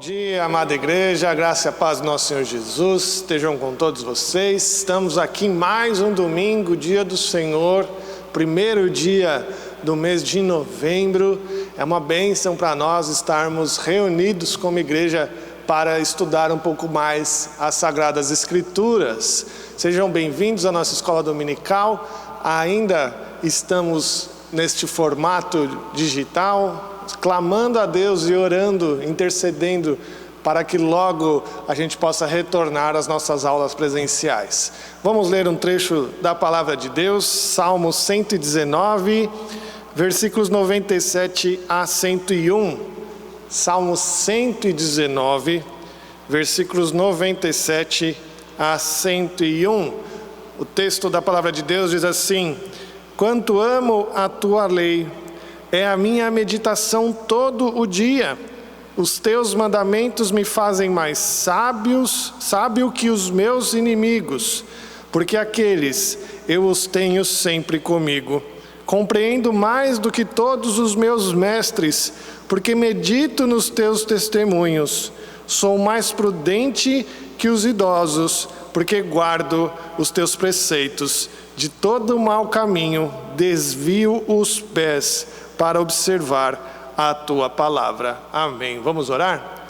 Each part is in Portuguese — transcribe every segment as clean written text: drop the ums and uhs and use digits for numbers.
dia, amada igreja, a graça e a paz do nosso Senhor Jesus estejam com todos vocês. Estamos aqui em mais um domingo, dia do Senhor, primeiro dia do mês de novembro. É uma bênção para nós estarmos reunidos como igreja para estudar um pouco mais as Sagradas Escrituras. Sejam bem-vindos à nossa escola dominical. Ainda estamos neste formato digital, clamando a Deus e orando, intercedendo para que logo a gente possa retornar às nossas aulas presenciais. Vamos ler um trecho da Palavra de Deus, Salmo 119, versículos 97 a 101. Salmo 119, versículos 97 a 101. O texto da Palavra de Deus diz assim: Quanto amo a tua lei, é a minha meditação todo o dia. Os teus mandamentos me fazem mais sábio que os meus inimigos, porque aqueles eu os tenho sempre comigo. Compreendo mais do que todos os meus mestres, porque medito nos teus testemunhos. Sou mais prudente que os idosos, porque guardo os teus preceitos. De todo o mau caminho desvio os pés para observar a tua palavra. Amém. Vamos orar?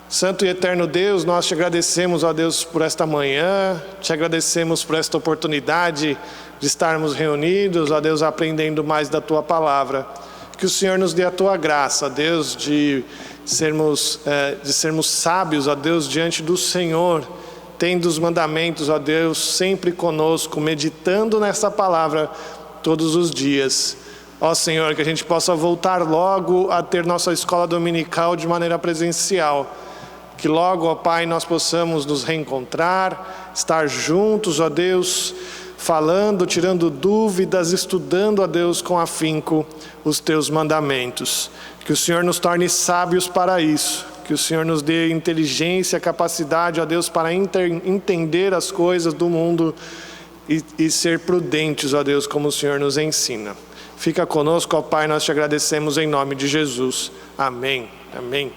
Santo e eterno Deus, nós te agradecemos, ó Deus, por esta manhã, te agradecemos por esta oportunidade de estarmos reunidos, ó Deus, aprendendo mais da tua palavra. Que o Senhor nos dê a tua graça, ó Deus, de sermos sábios, ó Deus, diante do Senhor, tendo os mandamentos, ó Deus, sempre conosco, meditando nessa palavra todos os dias. Ó Senhor, que a gente possa voltar logo a ter nossa escola dominical de maneira presencial. Que logo, ó Pai, nós possamos nos reencontrar, estar juntos, ó Deus, falando, tirando dúvidas, estudando, ó Deus, com afinco os teus mandamentos. Que o Senhor nos torne sábios para isso. Que o Senhor nos dê inteligência, capacidade, ó Deus, para entender as coisas do mundo e ser prudentes, ó Deus, como o Senhor nos ensina. Fica conosco, ó Pai, nós te agradecemos em nome de Jesus. Amém. Amém.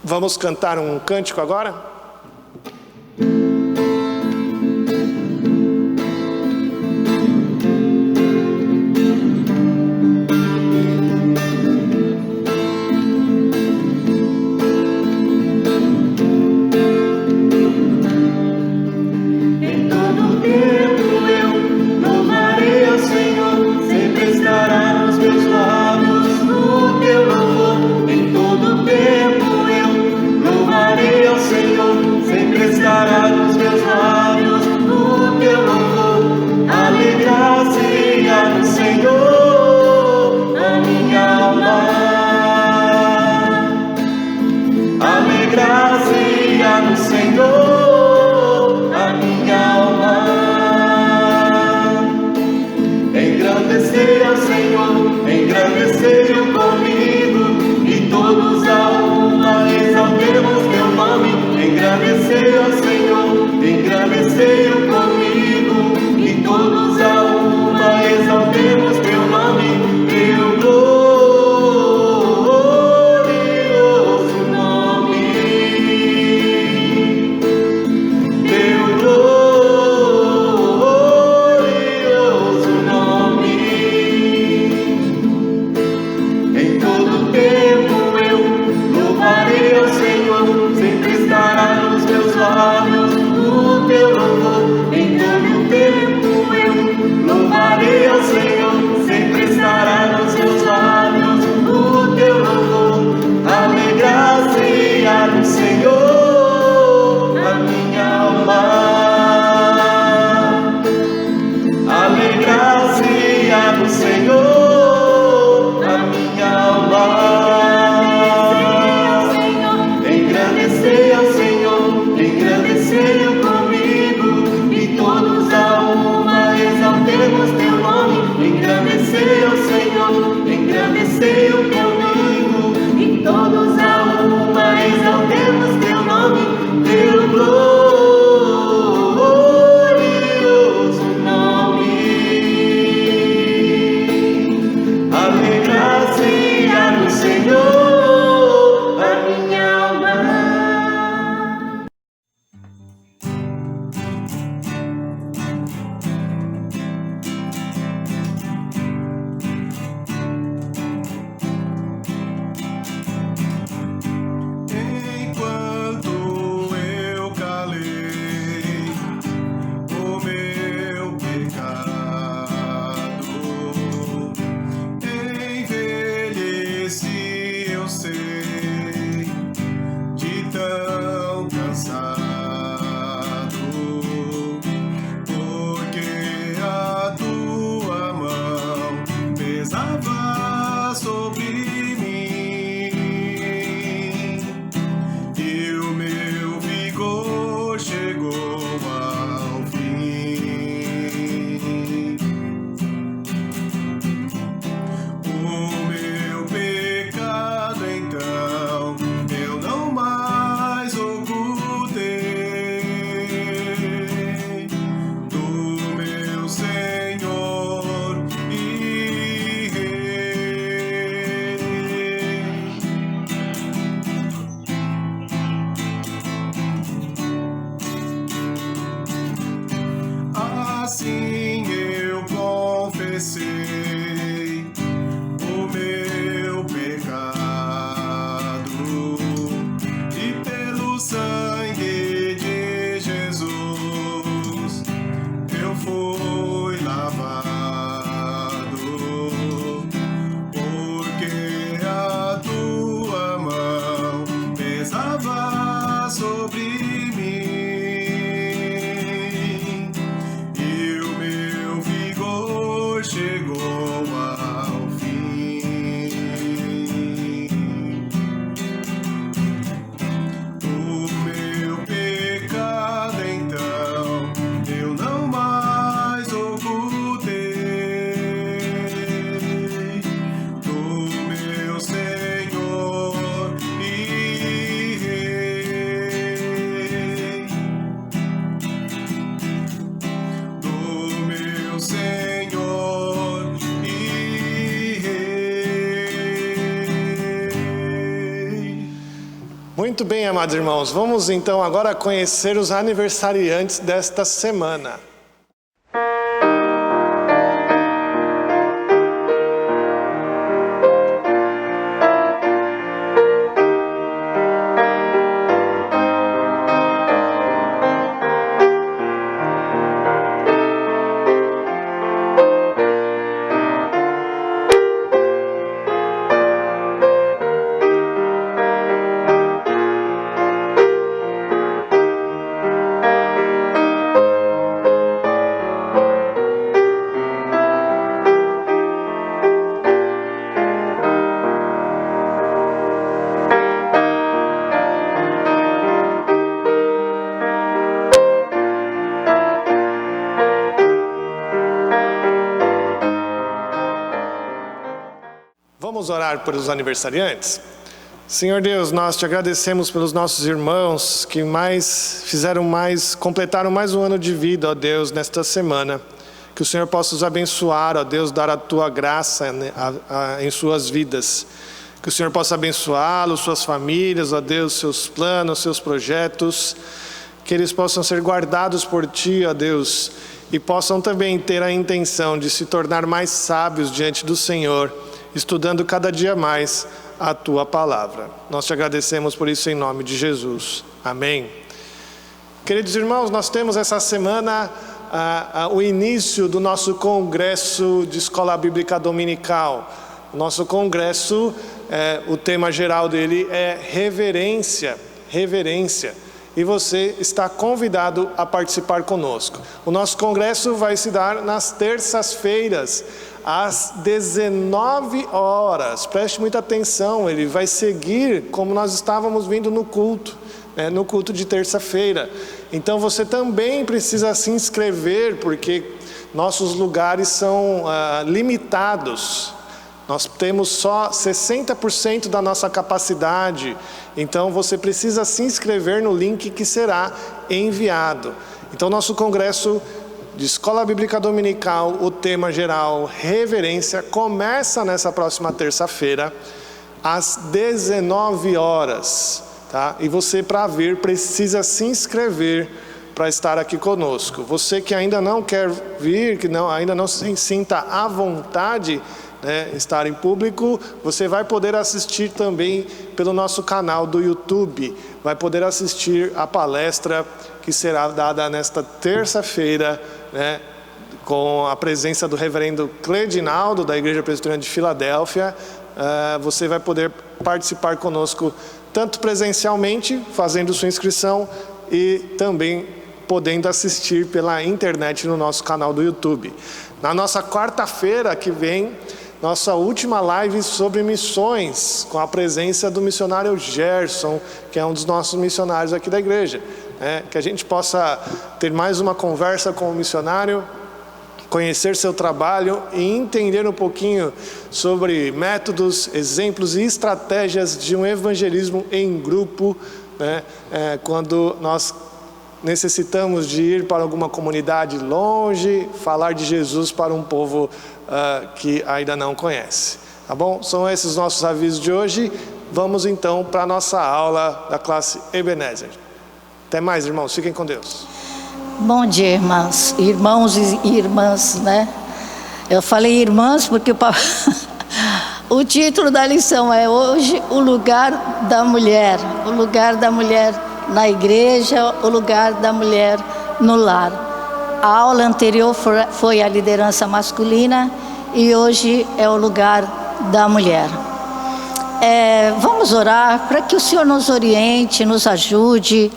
Vamos cantar um cântico agora? Senhor. Muito bem, amados irmãos, vamos então agora conhecer os aniversariantes desta semana. Vamos orar pelos aniversariantes? Senhor Deus, nós te agradecemos pelos nossos irmãos que completaram mais um ano de vida, ó Deus, nesta semana. Que o Senhor possa os abençoar, ó Deus, dar a tua graça em suas vidas. Que o Senhor possa abençoá-los, suas famílias, ó Deus, seus planos, seus projetos. Que eles possam ser guardados por ti, ó Deus, e possam também ter a intenção de se tornar mais sábios diante do Senhor, estudando cada dia mais a tua palavra. Nós te agradecemos por isso em nome de Jesus. Amém. Queridos irmãos, nós temos essa semana o início do nosso congresso de escola bíblica dominical. O nosso congresso, o tema geral dele é reverência. E você está convidado a participar conosco. O nosso congresso vai se dar nas terças-feiras, às 19 horas. Preste muita atenção, ele vai seguir como nós estávamos vindo no culto de terça-feira. Então você também precisa se inscrever, porque nossos lugares são limitados. Nós temos só 60% da nossa capacidade. Então você precisa se inscrever no link que será enviado. Então nosso congresso de Escola Bíblica Dominical, o tema geral, reverência, começa nessa próxima terça-feira, às 19 horas. Tá? E você, para vir, precisa se inscrever para estar aqui conosco. Você que ainda não quer vir, que ainda não se sinta à vontade, estar em público, você vai poder assistir também pelo nosso canal do YouTube. Vai poder assistir a palestra que será dada nesta terça-feira, com a presença do reverendo Cledinaldo, da Igreja Presbiteriana de Filadélfia. Você vai poder participar conosco, tanto presencialmente, fazendo sua inscrição, e também podendo assistir pela internet no nosso canal do YouTube. Na nossa quarta-feira que vem, nossa última live sobre missões, com a presença do missionário Gerson, que é um dos nossos missionários aqui da igreja. Que a gente possa ter mais uma conversa com o missionário, conhecer seu trabalho e entender um pouquinho sobre métodos, exemplos e estratégias de um evangelismo em grupo, quando nós necessitamos de ir para alguma comunidade longe, falar de Jesus para um povo que ainda não conhece. Tá bom? São esses os nossos avisos de hoje. Vamos então para a nossa aula da classe Ebenezer. Até mais, irmãos. Fiquem com Deus. Bom dia, irmãos e irmãs, Eu falei irmãs porque o título da lição é hoje o lugar da mulher. O lugar da mulher na igreja, o lugar da mulher no lar. A aula anterior foi a liderança masculina e hoje é o lugar da mulher. Vamos orar para que o Senhor nos oriente, nos ajude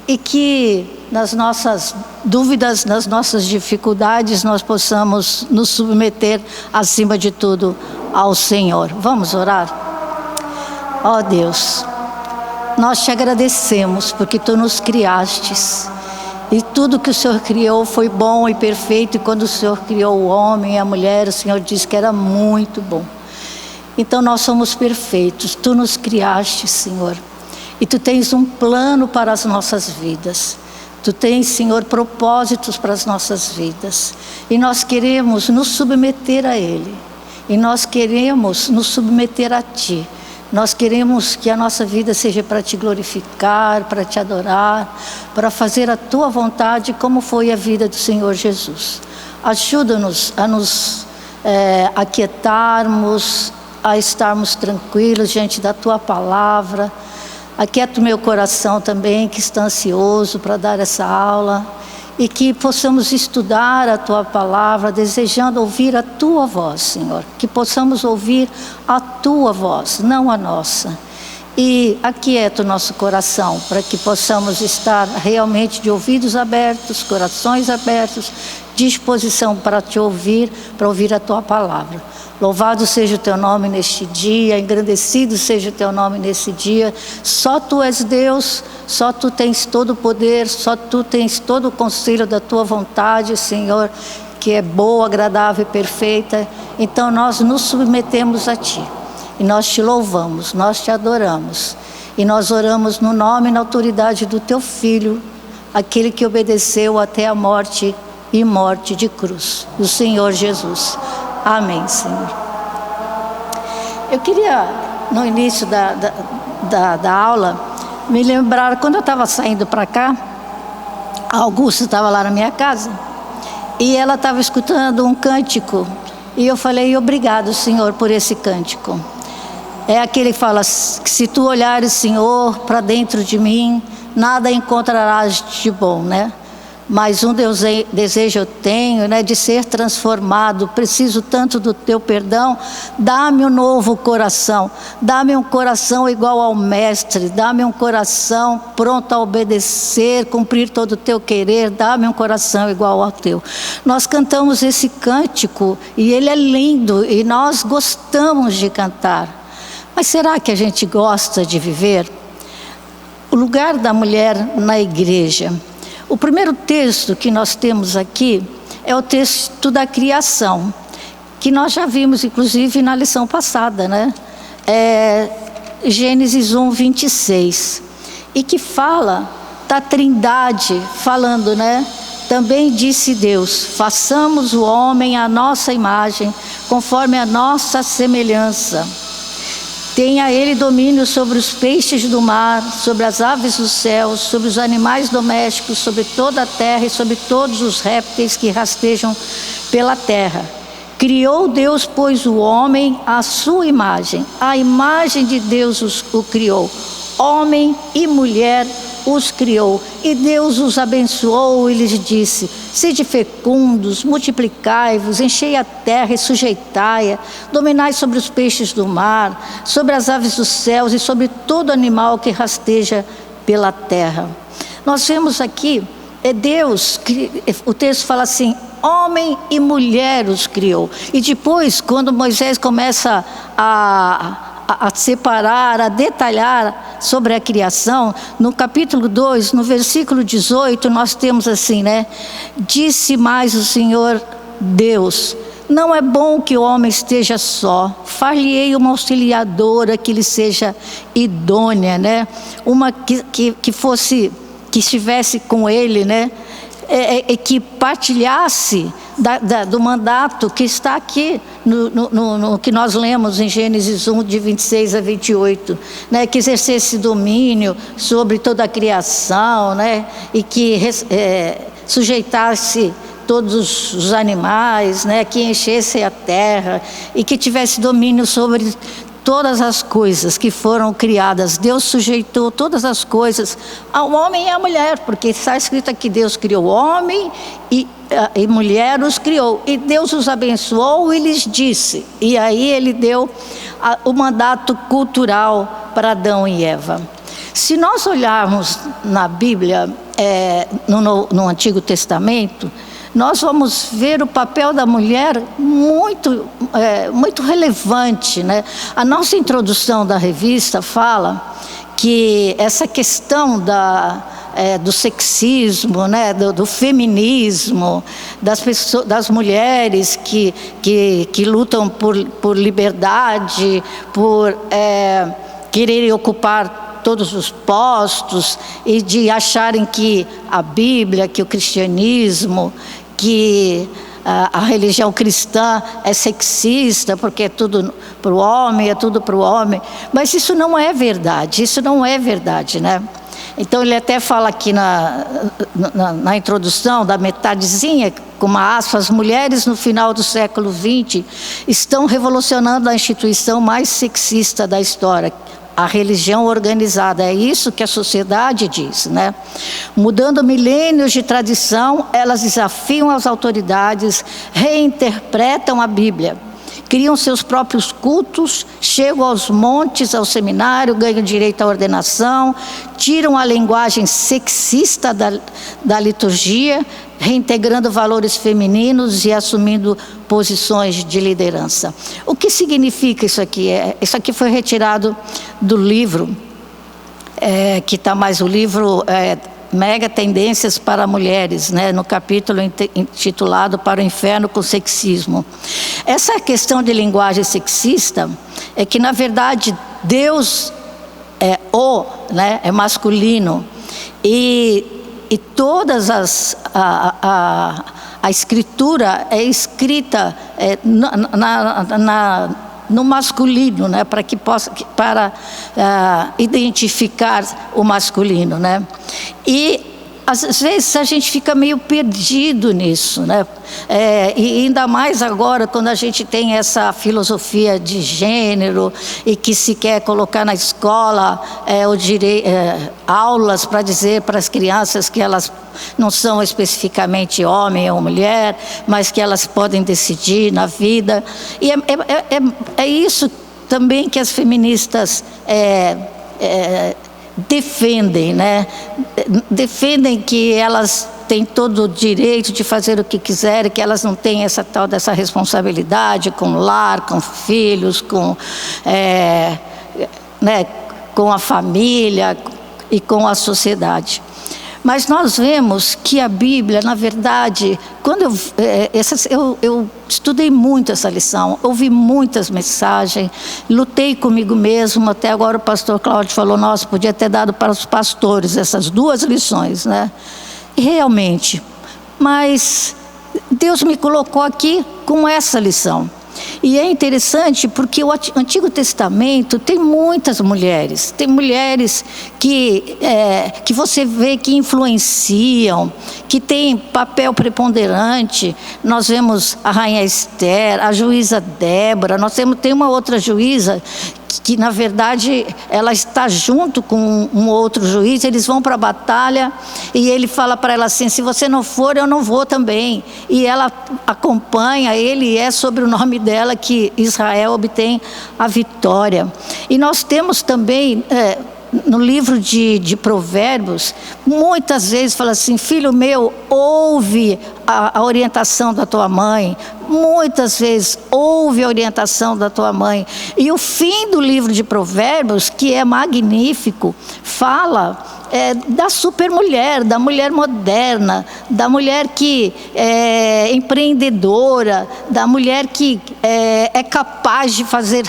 e que nas nossas dúvidas, nas nossas dificuldades, nós possamos nos submeter acima de tudo ao Senhor. Vamos orar? Ó Deus, nós te agradecemos porque Tu nos criastes e tudo que o Senhor criou foi bom e perfeito, e quando o Senhor criou o homem e a mulher, o Senhor disse que era muito bom. Então nós somos perfeitos, Tu nos criaste, Senhor, e Tu tens um plano para as nossas vidas. Tu tens, Senhor, propósitos para as nossas vidas, e nós queremos nos submeter a Ele, e nós queremos nos submeter a Ti, Nós queremos que a nossa vida seja para Te glorificar, para Te adorar, para fazer a Tua vontade, como foi a vida do Senhor Jesus. Ajuda-nos a nos aquietarmos, a estarmos tranquilos diante da Tua palavra. Aquieta o meu coração também, que está ansioso para dar essa aula, e que possamos estudar a Tua palavra, desejando ouvir a Tua voz, Senhor. Que possamos ouvir a Tua voz, não a nossa. E aquieta o nosso coração, para que possamos estar realmente de ouvidos abertos, corações abertos, disposição para Te ouvir, para ouvir a Tua palavra. Louvado seja o Teu nome neste dia, engrandecido seja o Teu nome nesse dia. Só Tu és Deus, só Tu tens todo o poder, só Tu tens todo o conselho da Tua vontade, Senhor, que é boa, agradável e perfeita. Então nós nos submetemos a Ti, e nós Te louvamos, nós Te adoramos, e nós oramos no nome e na autoridade do Teu Filho, aquele que obedeceu até a morte e morte de cruz, o Senhor Jesus. Amém, Senhor. Eu queria, no início da aula, me lembrar, quando eu estava saindo para cá, a Augusta estava lá na minha casa, e ela estava escutando um cântico, e eu falei, obrigado, Senhor, por esse cântico. É aquele que fala, que se Tu olhares, Senhor, para dentro de mim, nada encontrarás de bom, né? Mas um desejo eu tenho, né, de ser transformado. Preciso tanto do Teu perdão. Dá-me um novo coração. Dá-me um coração igual ao Mestre. Dá-me um coração pronto a obedecer, cumprir todo o Teu querer. Dá-me um coração igual ao Teu. Nós cantamos esse cântico e ele é lindo e nós gostamos de cantar. Mas será que a gente gosta de viver? O lugar da mulher na igreja. O primeiro texto que nós temos aqui é o texto da criação, que nós já vimos, inclusive, na lição passada, né? Gênesis 1, 26, e que fala da Trindade, falando, né? Também disse Deus, façamos o homem à nossa imagem, conforme a nossa semelhança. Tenha ele domínio sobre os peixes do mar, sobre as aves dos céus, sobre os animais domésticos, sobre toda a terra e sobre todos os répteis que rastejam pela terra. Criou Deus, pois, o homem à sua imagem. A imagem de Deus o criou. Homem e mulher os criou. E Deus os abençoou e lhes disse, sede fecundos, multiplicai-vos, enchei a terra e sujeitai-a, dominai sobre os peixes do mar, sobre as aves dos céus e sobre todo animal que rasteja pela terra. Nós vemos aqui, Deus, o texto fala assim, homem e mulher os criou. E depois, quando Moisés começa a separar, a detalhar sobre a criação, no capítulo 2, no versículo 18, nós temos assim, né? Disse mais o Senhor Deus, não é bom que o homem esteja só, far-lhe-ei uma auxiliadora que lhe seja idônea, né? Uma que estivesse com ele, né? Que partilhasse do mandato que está aqui no que nós lemos em Gênesis 1, de 26 a 28, né? Que exercesse domínio sobre toda a criação, né? E que sujeitasse todos os animais, né? Que enchesse a terra e que tivesse domínio sobre todas as coisas que foram criadas. Deus sujeitou todas as coisas ao homem e à mulher, porque está escrito aqui, Deus criou o homem e mulher os criou, e Deus os abençoou e lhes disse, e aí ele deu o mandato cultural para Adão e Eva. Se nós olharmos na Bíblia, no Antigo Testamento, nós vamos ver o papel da mulher muito relevante, né? A nossa introdução da revista fala que essa questão do sexismo, né? do feminismo, das mulheres que lutam por liberdade, por quererem ocupar todos os postos e de acharem que a Bíblia, que o cristianismo, que a religião cristã é sexista, porque é tudo para o homem, é tudo para o homem. Mas isso não é verdade, né? Então ele até fala aqui na introdução, da metadezinha, com uma aspa, as mulheres no final do século XX estão revolucionando a instituição mais sexista da história, a religião organizada. É isso que a sociedade diz, né? Mudando milênios de tradição, elas desafiam as autoridades, reinterpretam a Bíblia, criam seus próprios cultos, chegam aos montes, ao seminário, ganham direito à ordenação, tiram a linguagem sexista da liturgia, reintegrando valores femininos e assumindo posições de liderança. O que significa isso aqui? Isso aqui foi retirado do livro, que está mais o livro... Mega Tendências para Mulheres, né, no capítulo intitulado Para o Inferno com Sexismo. Essa questão de linguagem sexista é que, na verdade, Deus é masculino, e todas a escritura é escrita no masculino, né, para identificar o masculino, né? E às vezes a gente fica meio perdido nisso, né? E ainda mais agora, quando a gente tem essa filosofia de gênero e que se quer colocar na escola aulas para dizer para as crianças que elas não são especificamente homem ou mulher, mas que elas podem decidir na vida. E é isso também que as feministas defendem, né? Defendem que elas têm todo o direito de fazer o que quiserem, que elas não têm dessa responsabilidade com o lar, com filhos, com a família e com a sociedade. Mas nós vemos que a Bíblia, na verdade, quando eu estudei muito essa lição, ouvi muitas mensagens, lutei comigo mesmo. Até agora o pastor Cláudio falou, nossa, podia ter dado para os pastores essas 2 lições, né? E realmente, mas Deus me colocou aqui com essa lição. E é interessante porque o Antigo Testamento tem muitas mulheres, que você vê que influenciam, que têm papel preponderante. Nós vemos a rainha Esther, a juíza Débora, tem uma outra juíza que na verdade ela está junto com um outro juiz, eles vão para a batalha e ele fala para ela assim, se você não for, eu não vou também. E ela acompanha ele, e é sobre o nome dela que Israel obtém a vitória. E nós temos também... no livro de Provérbios, muitas vezes fala assim, filho meu, ouve a orientação da tua mãe. Muitas vezes, ouve a orientação da tua mãe. E o fim do livro de Provérbios, que é magnífico, fala da supermulher, da mulher moderna, da mulher que é empreendedora, da mulher que é capaz de fazer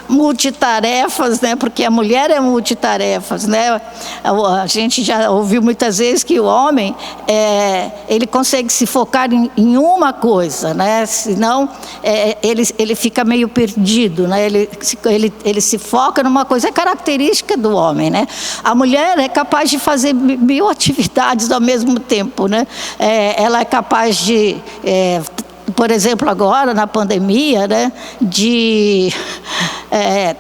multitarefas, né? Porque a mulher é multitarefas, né? A gente já ouviu muitas vezes que o homem ele consegue se focar em uma coisa, né? Senão ele fica meio perdido, né? Ele se foca numa coisa, é característica do homem, né? A mulher é capaz de fazer 1000 atividades ao mesmo tempo, né? Ela é capaz de por exemplo, agora na pandemia, né, de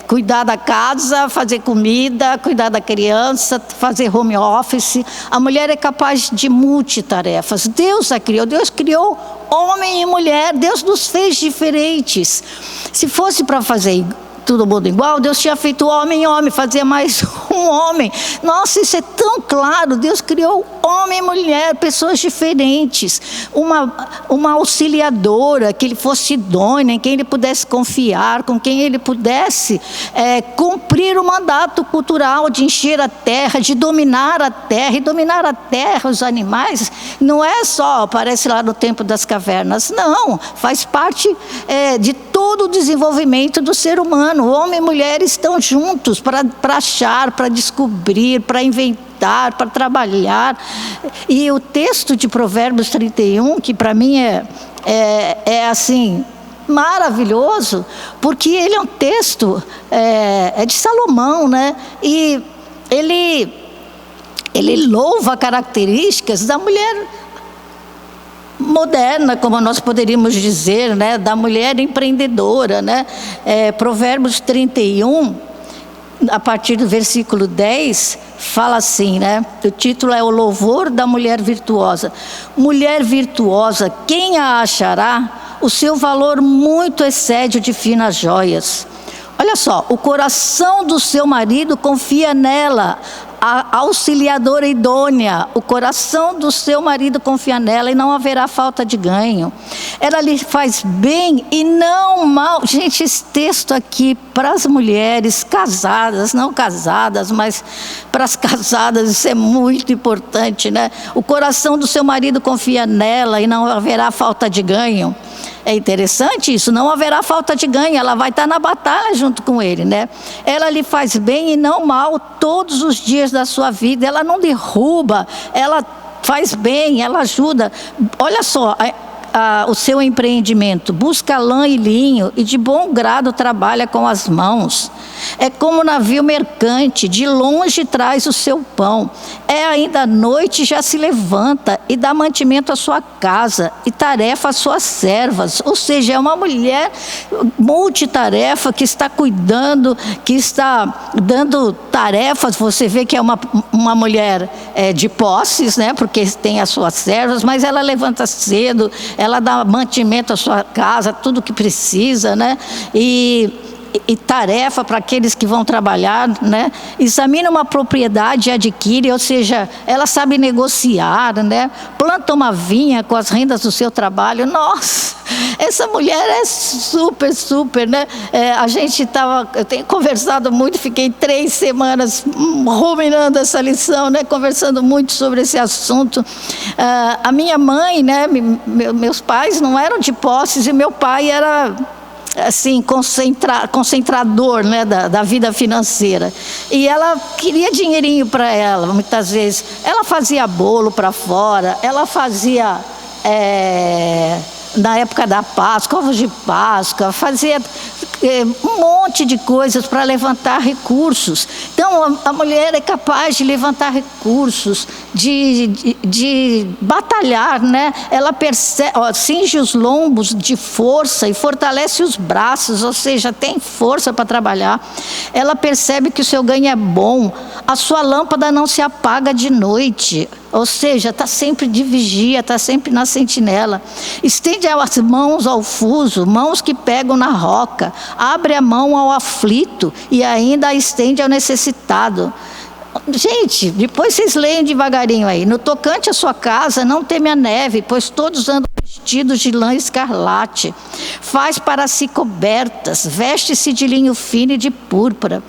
cuidar da casa, fazer comida, cuidar da criança, fazer home office. A mulher é capaz de multitarefas. Deus a criou, Deus criou homem e mulher, Deus nos fez diferentes. Se fosse para fazer todo mundo igual, Deus tinha feito homem e homem, fazia mais um homem. Nossa, isso é tão claro. Deus criou homem e mulher, pessoas diferentes, uma auxiliadora, que ele fosse idônea, em quem ele pudesse confiar, com quem ele pudesse cumprir o mandato cultural de encher a terra, de dominar a terra. E dominar a terra, os animais, não é só, aparece lá no tempo das cavernas, não, faz parte de todo o desenvolvimento do ser humano. O homem e mulher estão juntos para achar, para descobrir, para inventar, para trabalhar. E o texto de Provérbios 31, que para mim é é assim, maravilhoso, porque ele é um texto de Salomão, né? E ele louva características da mulher moderna, como nós poderíamos dizer, né? Da mulher empreendedora, né? Provérbios 31, a partir do versículo 10, fala assim, né? O título é O Louvor da Mulher Virtuosa. Mulher virtuosa, quem a achará? O seu valor muito excede o de finas joias. Olha só, o coração do seu marido confia nela, a auxiliadora idônea. O coração do seu marido confia nela e não haverá falta de ganho. Ela lhe faz bem e não mal. Gente, esse texto aqui para as mulheres casadas, não casadas, mas para as casadas, isso é muito importante, né? O coração do seu marido confia nela e não haverá falta de ganho. É interessante isso, não haverá falta de ganho, ela vai estar na batalha junto com ele, né? Ela lhe faz bem e não mal todos os dias da sua vida, ela não derruba, ela faz bem, ela ajuda. Olha só, o seu empreendimento, busca lã e linho e de bom grado trabalha com as mãos. É como navio mercante, de longe traz o seu pão. É ainda à noite já se levanta e dá mantimento à sua casa e tarefa às suas servas. Ou seja, é uma mulher multitarefa que está cuidando, que está dando tarefas. Você vê que é uma mulher de posses, né? Porque tem as suas servas, mas ela levanta cedo, ela dá mantimento à sua casa, tudo que precisa, né? E tarefa para aqueles que vão trabalhar, né? Examina uma propriedade e adquire, ou seja, ela sabe negociar, né? Planta uma vinha com as rendas do seu trabalho. Nossa, essa mulher é super, né? Eu tenho conversado muito, fiquei 3 semanas ruminando essa lição, né? Conversando muito sobre esse assunto. A minha mãe, né? Meus pais não eram de posses e meu pai era assim, concentrador, né, da vida financeira. E ela queria dinheirinho para ela, muitas vezes. Ela fazia bolo para fora, ela fazia, na época da Páscoa, ovos de Páscoa, fazia um monte de coisas para levantar recursos. Então, a mulher é capaz de levantar recursos, de batalhar, né? Ela cinge os lombos de força e fortalece os braços, ou seja, tem força para trabalhar. Ela percebe que o seu ganho é bom, a sua lâmpada não se apaga de noite, ou seja, está sempre de vigia, está sempre na sentinela. Estende as mãos ao fuso, mãos que pegam na roca, abre a mão ao aflito e ainda a estende ao necessitado. Gente, depois vocês leem devagarinho aí. No tocante à sua casa, não teme a neve, pois todos andam vestidos de lã escarlate. Faz para si cobertas, veste-se de linho fino e de púrpura.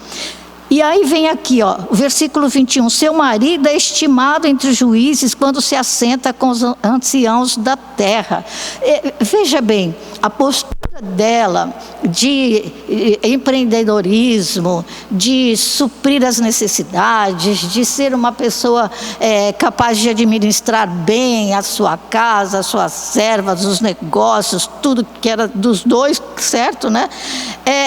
E aí vem aqui, ó, o versículo 21. Seu marido é estimado entre os juízes quando se assenta com os anciãos da terra. Veja bem, a postura dela de empreendedorismo, de suprir as necessidades, de ser uma pessoa capaz de administrar bem a sua casa, as suas servas, os negócios, tudo que era dos dois, certo, né?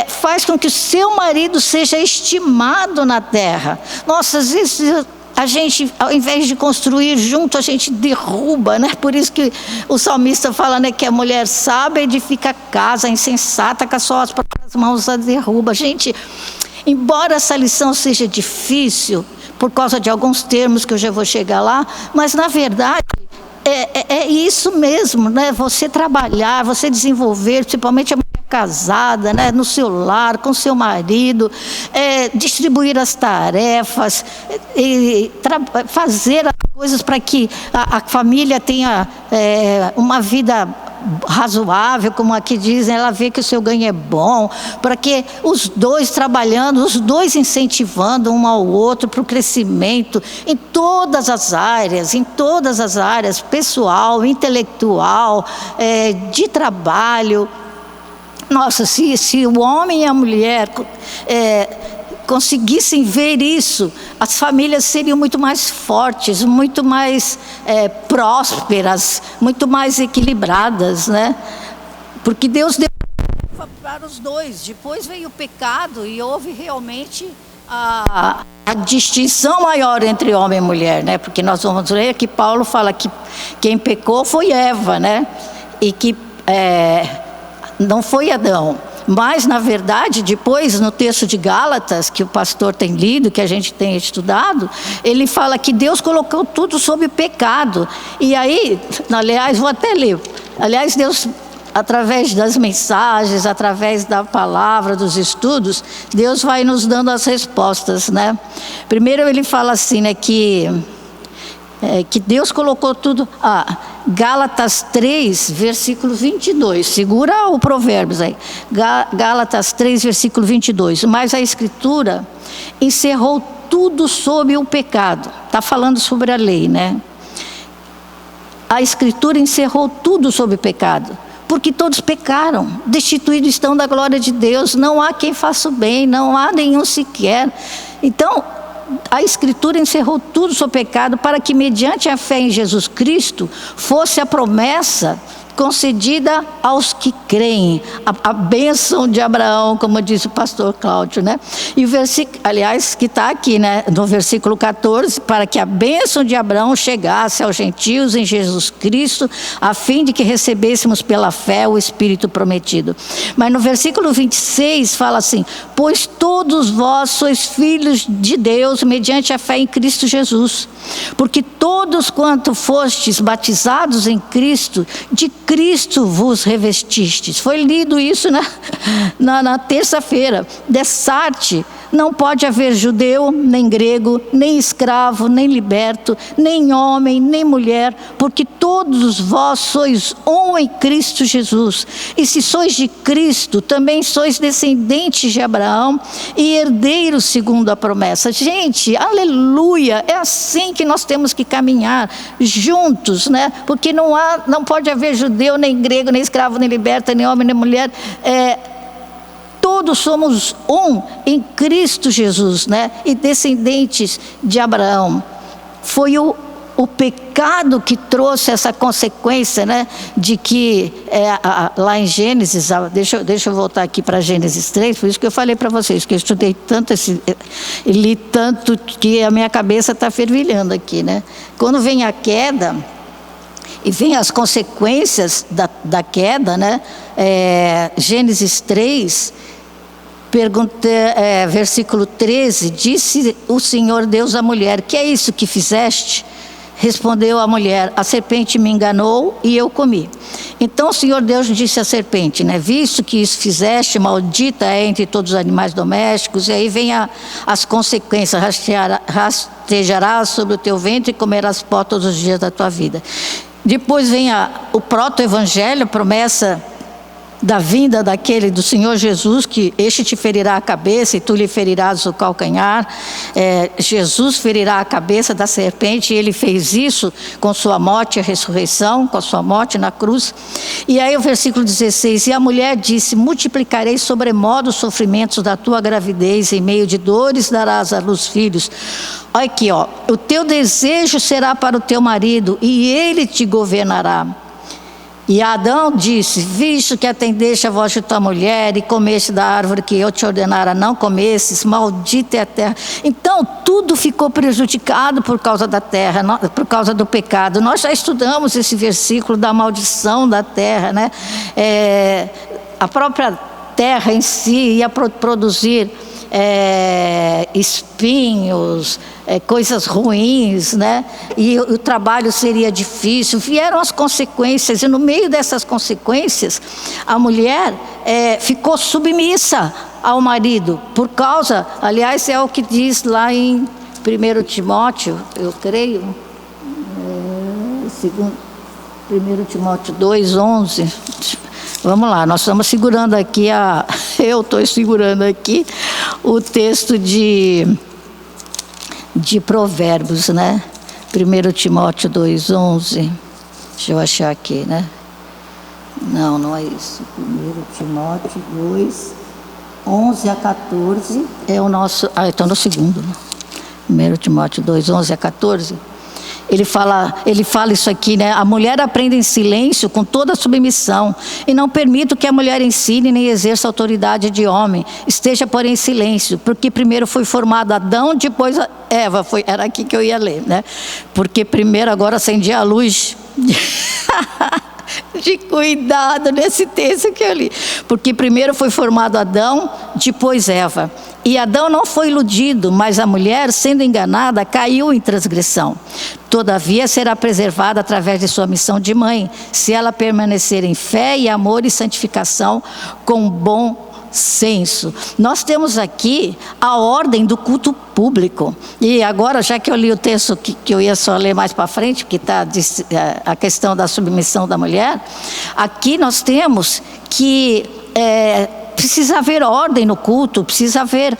Faz com que o seu marido seja estimado na terra. Nossa, às vezes a gente, ao invés de construir junto, a gente derruba, né? Por isso que o salmista fala, né, que a mulher sábia edifica a casa, insensata com as suas próprias mãos a derruba. Gente, embora essa lição seja difícil, por causa de alguns termos que eu já vou chegar lá, mas na verdade é isso mesmo, né? Você trabalhar, você desenvolver, principalmente a mulher casada, né? No seu lar, com seu marido, distribuir as tarefas, fazer as coisas para que a família tenha uma vida razoável, como aqui dizem, ela vê que o seu ganho é bom, para que os dois trabalhando, os dois incentivando um ao outro para o crescimento em todas as áreas, pessoal, intelectual, de trabalho. Nossa, se o homem e a mulher conseguissem ver isso, as famílias seriam muito mais fortes, muito mais prósperas, muito mais equilibradas, né? Porque Deus deu para os dois. Depois veio o pecado e houve realmente a distinção maior entre homem e mulher, né? Porque nós vamos ler que Paulo fala que quem pecou foi Eva, né? E que não foi Adão. Mas, na verdade, depois, no texto de Gálatas, que o pastor tem lido, que a gente tem estudado, ele fala que Deus colocou tudo sob pecado. E aí, aliás, vou até ler. Aliás, Deus, através das mensagens, através da palavra, dos estudos, Deus vai nos dando as respostas, né? Primeiro ele fala assim, né, que Deus colocou tudo... Gálatas 3, versículo 22. Segura o Provérbios aí. Gálatas 3, versículo 22. Mas a Escritura encerrou tudo sob o pecado. Está falando sobre a lei, né? A Escritura encerrou tudo sob o pecado. Porque todos pecaram, destituídos estão da glória de Deus. Não há quem faça o bem, não há nenhum sequer. Então, a Escritura encerrou tudo sob pecado para que, mediante a fé em Jesus Cristo, fosse a promessa concedida aos que creem, a bênção de Abraão, como disse o pastor Cláudio, né? E o versículo, aliás, que está aqui, né? No versículo 14, para que a bênção de Abraão chegasse aos gentios em Jesus Cristo, a fim de que recebêssemos pela fé o Espírito prometido. Mas no versículo 26 fala assim: pois todos vós sois filhos de Deus mediante a fé em Cristo Jesus, porque todos quanto fostes batizados em Cristo, de Cristo vos revestistes. Foi lido isso na terça-feira. Dessarte, não pode haver judeu, nem grego, nem escravo, nem liberto, nem homem, nem mulher, porque todos vós sois um em Cristo Jesus. E se sois de Cristo, também sois descendentes de Abraão e herdeiros segundo a promessa. Gente, aleluia! É assim que nós temos que caminhar juntos, né? Porque não pode haver judeu, nem grego, nem escravo, nem liberto, nem homem, nem mulher. Todos somos um em Cristo Jesus, né? E descendentes de Abraão. Foi o pecado que trouxe essa consequência, né? De que lá em Gênesis, deixa eu voltar aqui para Gênesis 3, por isso que eu falei para vocês, que eu estudei tanto, li tanto, que a minha cabeça está fervilhando aqui, né? Quando vem a queda, e vem as consequências da queda, né? Gênesis 3, versículo 13, disse o Senhor Deus à mulher: que é isso que fizeste? Respondeu a mulher: a serpente me enganou e eu comi. Então o Senhor Deus disse à serpente, né? Visto que isso fizeste, maldita é entre todos os animais domésticos. E aí vem as consequências: rastejarás sobre o teu ventre e comerás pó todos os dias da tua vida. Depois vem o proto-evangelho, promessa da vinda do Senhor Jesus, que este te ferirá a cabeça e tu lhe ferirás o calcanhar. Jesus ferirá a cabeça da serpente, e ele fez isso com sua morte e ressurreição, com a sua morte na cruz. E aí o versículo 16, e a mulher disse: multiplicarei sobremodo os sofrimentos da tua gravidez, em meio de dores darás à luz filhos. Olha aqui, ó, o teu desejo será para o teu marido, e ele te governará. E Adão disse: visto que atendeste a voz de tua mulher e comeste da árvore que eu te ordenara não comesses, maldita é a terra. Então tudo ficou prejudicado por causa da terra, por causa do pecado. Nós já estudamos esse versículo da maldição da terra, né? A própria terra em si ia produzir espinhos, coisas ruins, né? E o trabalho seria difícil. Vieram as consequências, e no meio dessas consequências, a mulher ficou submissa ao marido, por causa, aliás, é o que diz lá em 1 Timóteo, eu creio, 1 Timóteo 2:11. Vamos lá, nós estamos segurando aqui eu estou segurando aqui o texto de Provérbios, né? 1 Timóteo 2:11. Deixa eu achar aqui, né? Não é isso. 1 Timóteo 2. 11 a 14 é o nosso... estou no segundo. 1 Timóteo 2, 11 a 14. Ele fala isso aqui, né? A mulher aprende em silêncio, com toda submissão, e não permito que a mulher ensine nem exerça autoridade de homem. Esteja, porém, em silêncio, porque primeiro foi formado Adão, depois Eva. Era aqui que eu ia ler, né? Porque primeiro, agora acendi a luz de cuidado nesse texto que eu li. Porque primeiro foi formado Adão, depois Eva. E Adão não foi iludido, mas a mulher, sendo enganada, caiu em transgressão. Todavia será preservada através de sua missão de mãe, se ela permanecer em fé e amor e santificação com bom senso. Nós temos aqui a ordem do culto público. E agora, já que eu li o texto que eu ia só ler mais para frente, que está a questão da submissão da mulher, aqui nós temos que precisa haver ordem no culto, precisa haver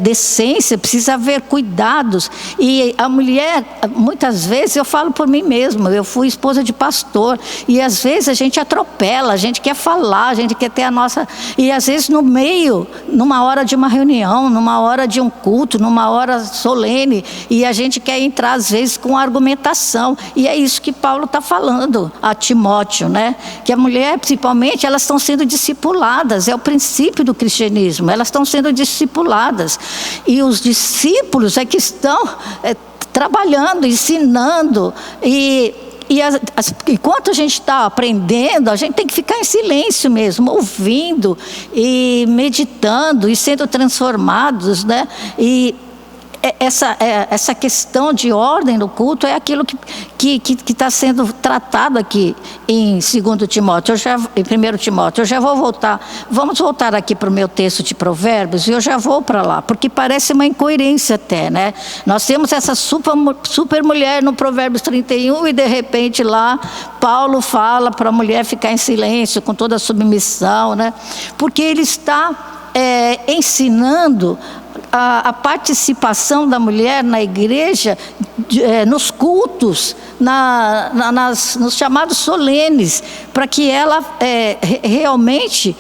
decência, precisa haver cuidados. E a mulher, muitas vezes, eu falo por mim mesma, eu fui esposa de pastor, e às vezes a gente atropela, a gente quer falar, a gente quer ter a nossa... E às vezes no meio, numa hora de uma reunião, numa hora de um culto, numa hora solene, e a gente quer entrar às vezes com argumentação. E é isso que Paulo está falando a Timóteo, né? Que a mulher, principalmente, elas estão sendo discipuladas, é o princípio do cristianismo, elas estão sendo discipuladas, e os discípulos é que estão trabalhando, ensinando, e enquanto a gente está aprendendo, a gente tem que ficar em silêncio mesmo, ouvindo e meditando e sendo transformados, né? E essa questão de ordem no culto é aquilo que está sendo tratado aqui em 2 Timóteo, em 1 Timóteo. Eu já vou voltar, vamos voltar aqui para o meu texto de Provérbios, e eu já vou para lá, porque parece uma incoerência até, né? Nós temos essa super mulher no Provérbios 31, e de repente lá Paulo fala para a mulher ficar em silêncio, com toda a submissão, né? Porque ele está ensinando a participação da mulher na igreja, nos cultos, nos chamados solenes, para que ela realmente,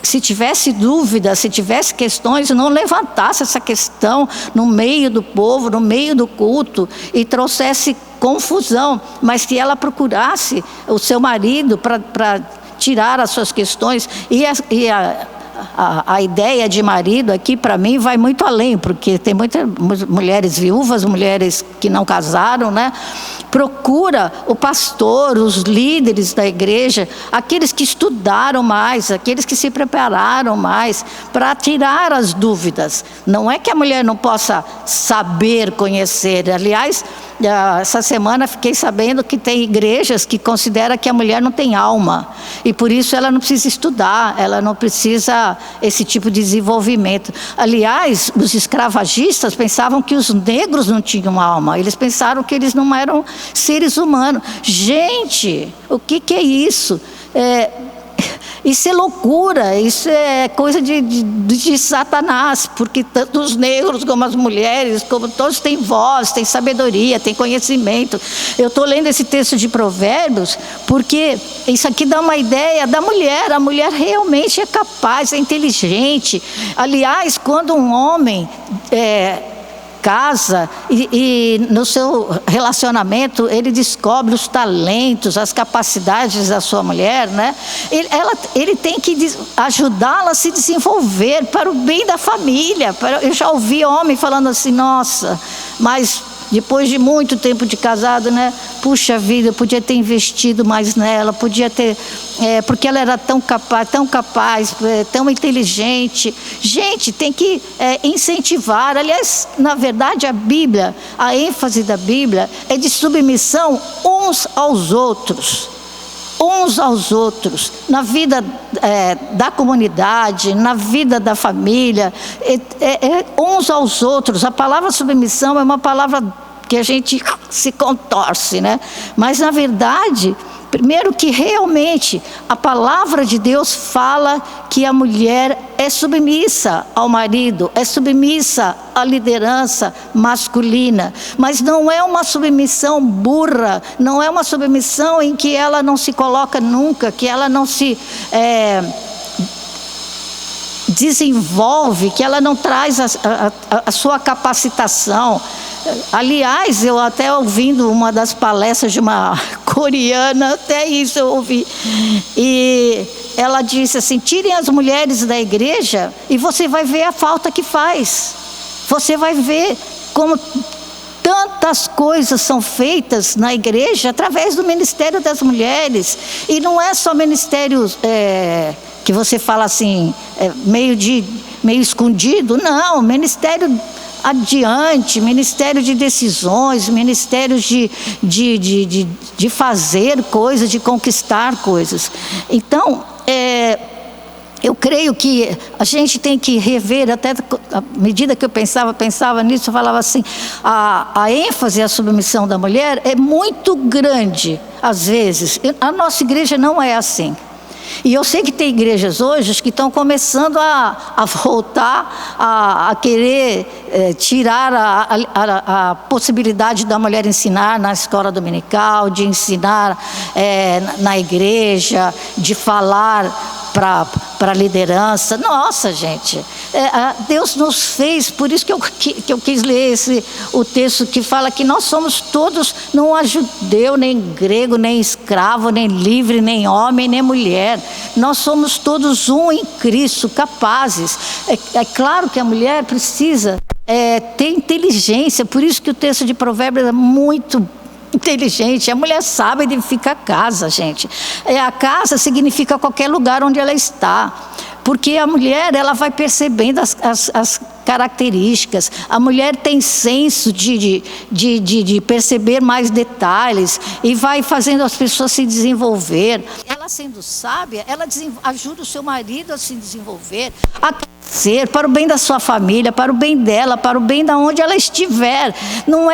se tivesse dúvida, se tivesse questões, não levantasse essa questão no meio do povo, no meio do culto, e trouxesse confusão, mas que ela procurasse o seu marido para tirar as suas questões. A ideia de marido aqui, para mim, vai muito além, porque tem muitas mulheres viúvas, mulheres que não casaram, né? Procura o pastor, os líderes da igreja, aqueles que estudaram mais, aqueles que se prepararam mais, para tirar as dúvidas. Não é que a mulher não possa saber, conhecer. Aliás, essa semana fiquei sabendo que tem igrejas que consideram que a mulher não tem alma, e por isso ela não precisa estudar, ela não precisa esse tipo de desenvolvimento. Aliás, os escravagistas pensavam que os negros não tinham alma, eles pensaram que eles não eram seres humanos. Gente, o que é isso? Isso é loucura, isso é coisa de Satanás, porque tanto os negros como as mulheres, como todos têm voz, têm sabedoria, têm conhecimento. Eu estou lendo esse texto de Provérbios porque isso aqui dá uma ideia da mulher. A mulher realmente é capaz, é inteligente. Aliás, quando um homem casa e no seu relacionamento ele descobre os talentos, as capacidades da sua mulher, né? Ele tem que ajudá-la a se desenvolver para o bem da família. Eu já ouvi homem falando assim: nossa, mas depois de muito tempo de casado, né? Puxa vida, eu podia ter investido mais nela, podia ter, porque ela era tão capaz, tão inteligente. Gente, tem que incentivar. Aliás, na verdade, a Bíblia, a ênfase da Bíblia é de submissão uns aos outros. Uns aos outros, na vida da comunidade, na vida da família, uns aos outros. A palavra submissão é uma palavra que a gente se contorce, né? Mas na verdade, primeiro que realmente a palavra de Deus fala que a mulher é submissa ao marido, é submissa à liderança masculina, mas não é uma submissão burra, não é uma submissão em que ela não se coloca nunca, que ela não se desenvolve, que ela não traz a sua capacitação. Aliás, eu até ouvindo uma das palestras de uma coreana, até isso eu ouvi, e ela disse assim: tirem as mulheres da igreja e você vai ver a falta que faz. Você vai ver como tantas coisas são feitas na igreja através do ministério das mulheres. E não é só ministério que você fala assim, meio escondido. Não, ministério adiante, ministério de decisões, ministério de fazer coisas, de conquistar coisas. Então, eu creio que a gente tem que rever, até à medida que eu pensava nisso, eu falava assim, a ênfase e a submissão da mulher é muito grande, às vezes. A nossa igreja não é assim. E eu sei que tem igrejas hoje que estão começando a voltar a querer tirar a possibilidade da mulher ensinar na escola dominical, de ensinar na igreja, de falar para a liderança. Nossa, gente, Deus nos fez, por isso que eu quis ler o texto que fala que nós somos todos, não há judeu, nem grego, nem escravo, nem livre, nem homem, nem mulher. Nós somos todos um em Cristo, capazes. É claro que a mulher precisa ter inteligência, por isso que o texto de Provérbios é muito inteligente. A mulher sabe edificar a casa, gente. A casa significa qualquer lugar onde ela está, porque a mulher, ela vai percebendo as características. A mulher tem senso de perceber mais detalhes e vai fazendo as pessoas se desenvolver. Ela sendo sábia, ela ajuda o seu marido a se desenvolver, a crescer para o bem da sua família, para o bem dela, para o bem da onde ela estiver. Não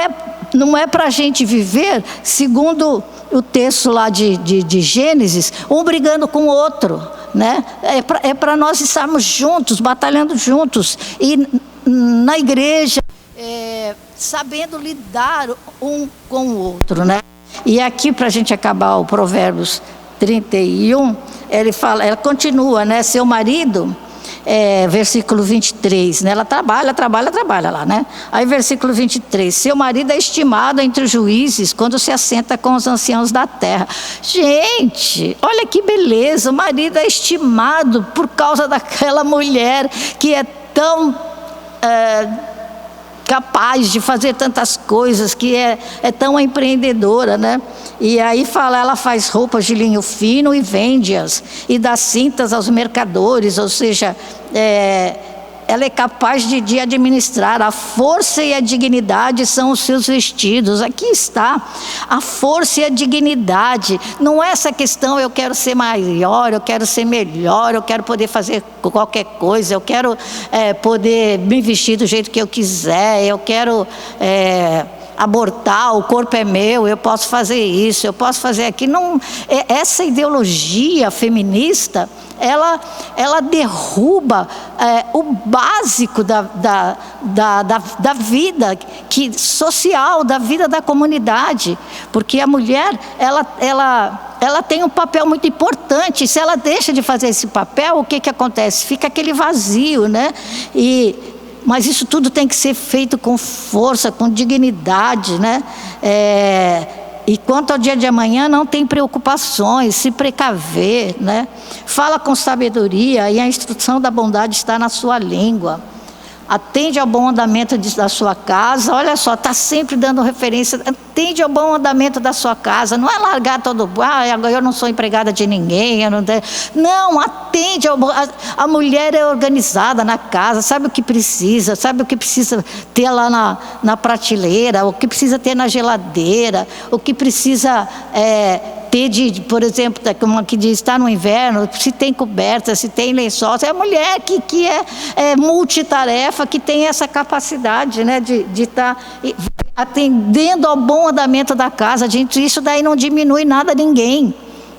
é para a gente viver, segundo o texto lá de Gênesis, um brigando com o outro, né? É para nós estarmos juntos, batalhando juntos, e na igreja, sabendo lidar um com o outro, né? E aqui, para a gente acabar o Provérbios 31, ela continua, né? Seu marido... versículo 23, né? Ela trabalha lá, né? Aí versículo 23, seu marido é estimado entre os juízes quando se assenta com os anciãos da terra. Gente, olha que beleza, o marido é estimado por causa daquela mulher que é tão capaz de fazer tantas coisas, que é tão empreendedora, né? E aí ela faz roupas de linho fino e vende-as, e dá cintas aos mercadores, ou seja, ela é capaz de administrar. A força e a dignidade são os seus vestidos. Aqui está, a força e a dignidade. Não é essa questão, eu quero ser maior, eu quero ser melhor, eu quero poder fazer qualquer coisa, eu quero poder me vestir do jeito que eu quiser, eu quero abortar, o corpo é meu, eu posso fazer isso, eu posso fazer aquilo. Não, essa ideologia feminista, ela derruba o básico da vida social, da vida da comunidade, porque a mulher, ela tem um papel muito importante. Se ela deixa de fazer esse papel, o que acontece? Fica aquele vazio, né? Mas isso tudo tem que ser feito com força, com dignidade, né? E quanto ao dia de amanhã, não tem preocupações, se precaver, né? Fala com sabedoria, e a instrução da bondade está na sua língua. Atende ao bom andamento da sua casa. Olha só, está sempre dando referência. Atende ao bom andamento da sua casa. Não é largar todo... agora eu não sou empregada de ninguém. Não, atende ao bom... A mulher é organizada na casa, sabe o que precisa ter lá na prateleira, o que precisa ter na geladeira, o que precisa... por exemplo, como aqui diz, está no inverno, se tem coberta, se tem lençol. É a mulher que é multitarefa, que tem essa capacidade, né, de estar atendendo ao bom andamento da casa. Gente, isso daí não diminui nada a ninguém.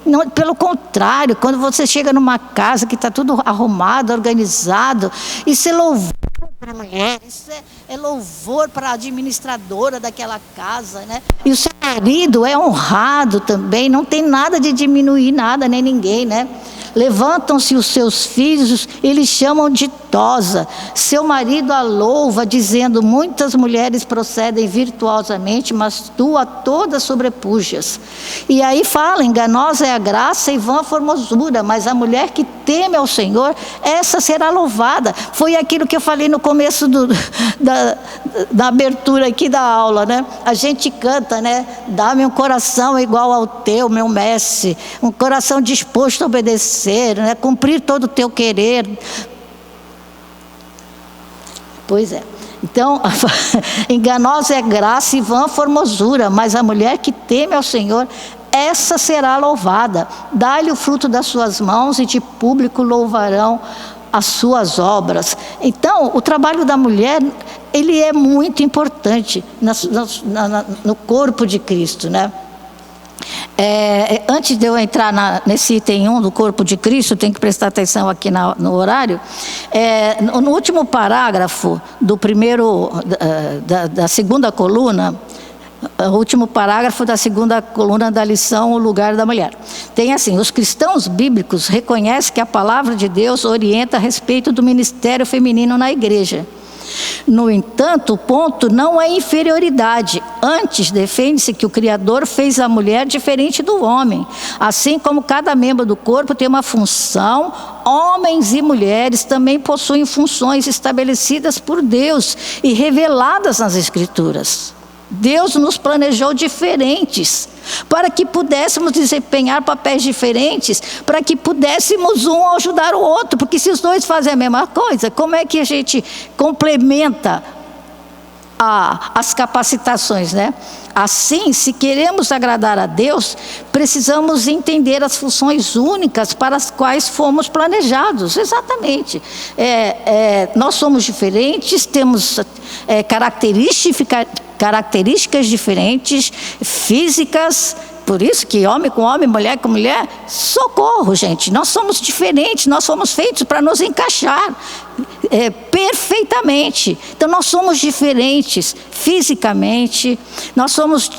Não, pelo contrário, quando você chega numa casa que está tudo arrumado, organizado, isso é louvor para a mulher, isso é louvor para a administradora daquela casa, né? E o seu marido é honrado também, não tem nada de diminuir nada, nem ninguém, né? Levantam-se os seus filhos e lhe chamam ditosa. Seu marido a louva, dizendo: muitas mulheres procedem virtuosamente, mas tu a todas sobrepujas. E aí fala: enganosa é a graça e vã a formosura, mas a mulher que teme ao Senhor, essa será louvada. Foi aquilo que eu falei no começo da abertura aqui da aula, né? A gente canta, né? Dá-me um coração igual ao teu, meu mestre, um coração disposto a obedecer, né? Cumprir todo o teu querer. Pois é. Então, enganosa é graça e vã a formosura, mas a mulher que teme ao Senhor, essa será louvada. Dá-lhe o fruto das suas mãos e de público louvarão as suas obras. Então, o trabalho da mulher, ele é muito importante no corpo de Cristo, né? Antes de eu entrar nesse item 1 do corpo de Cristo, tem que prestar atenção aqui no horário. No último parágrafo do primeiro, da segunda coluna, o último parágrafo da segunda coluna da lição, o lugar da mulher. Tem assim: os cristãos bíblicos reconhecem que a palavra de Deus orienta a respeito do ministério feminino na igreja. No entanto, o ponto não é inferioridade. Antes, defende-se que o Criador fez a mulher diferente do homem. Assim como cada membro do corpo tem uma função, homens e mulheres também possuem funções estabelecidas por Deus e reveladas nas Escrituras. Deus nos planejou diferentes, para que pudéssemos desempenhar papéis diferentes, para que pudéssemos um ajudar o outro, porque se os dois fazem a mesma coisa, como é que a gente complementa as capacitações, né? Assim, se queremos agradar a Deus, precisamos entender as funções únicas para as quais fomos planejados. Exatamente. Nós somos diferentes, temos características diferentes, físicas. Por isso que homem com homem, mulher com mulher, socorro, gente, nós somos diferentes, nós fomos feitos para nos encaixar perfeitamente. Então nós somos diferentes fisicamente, nós somos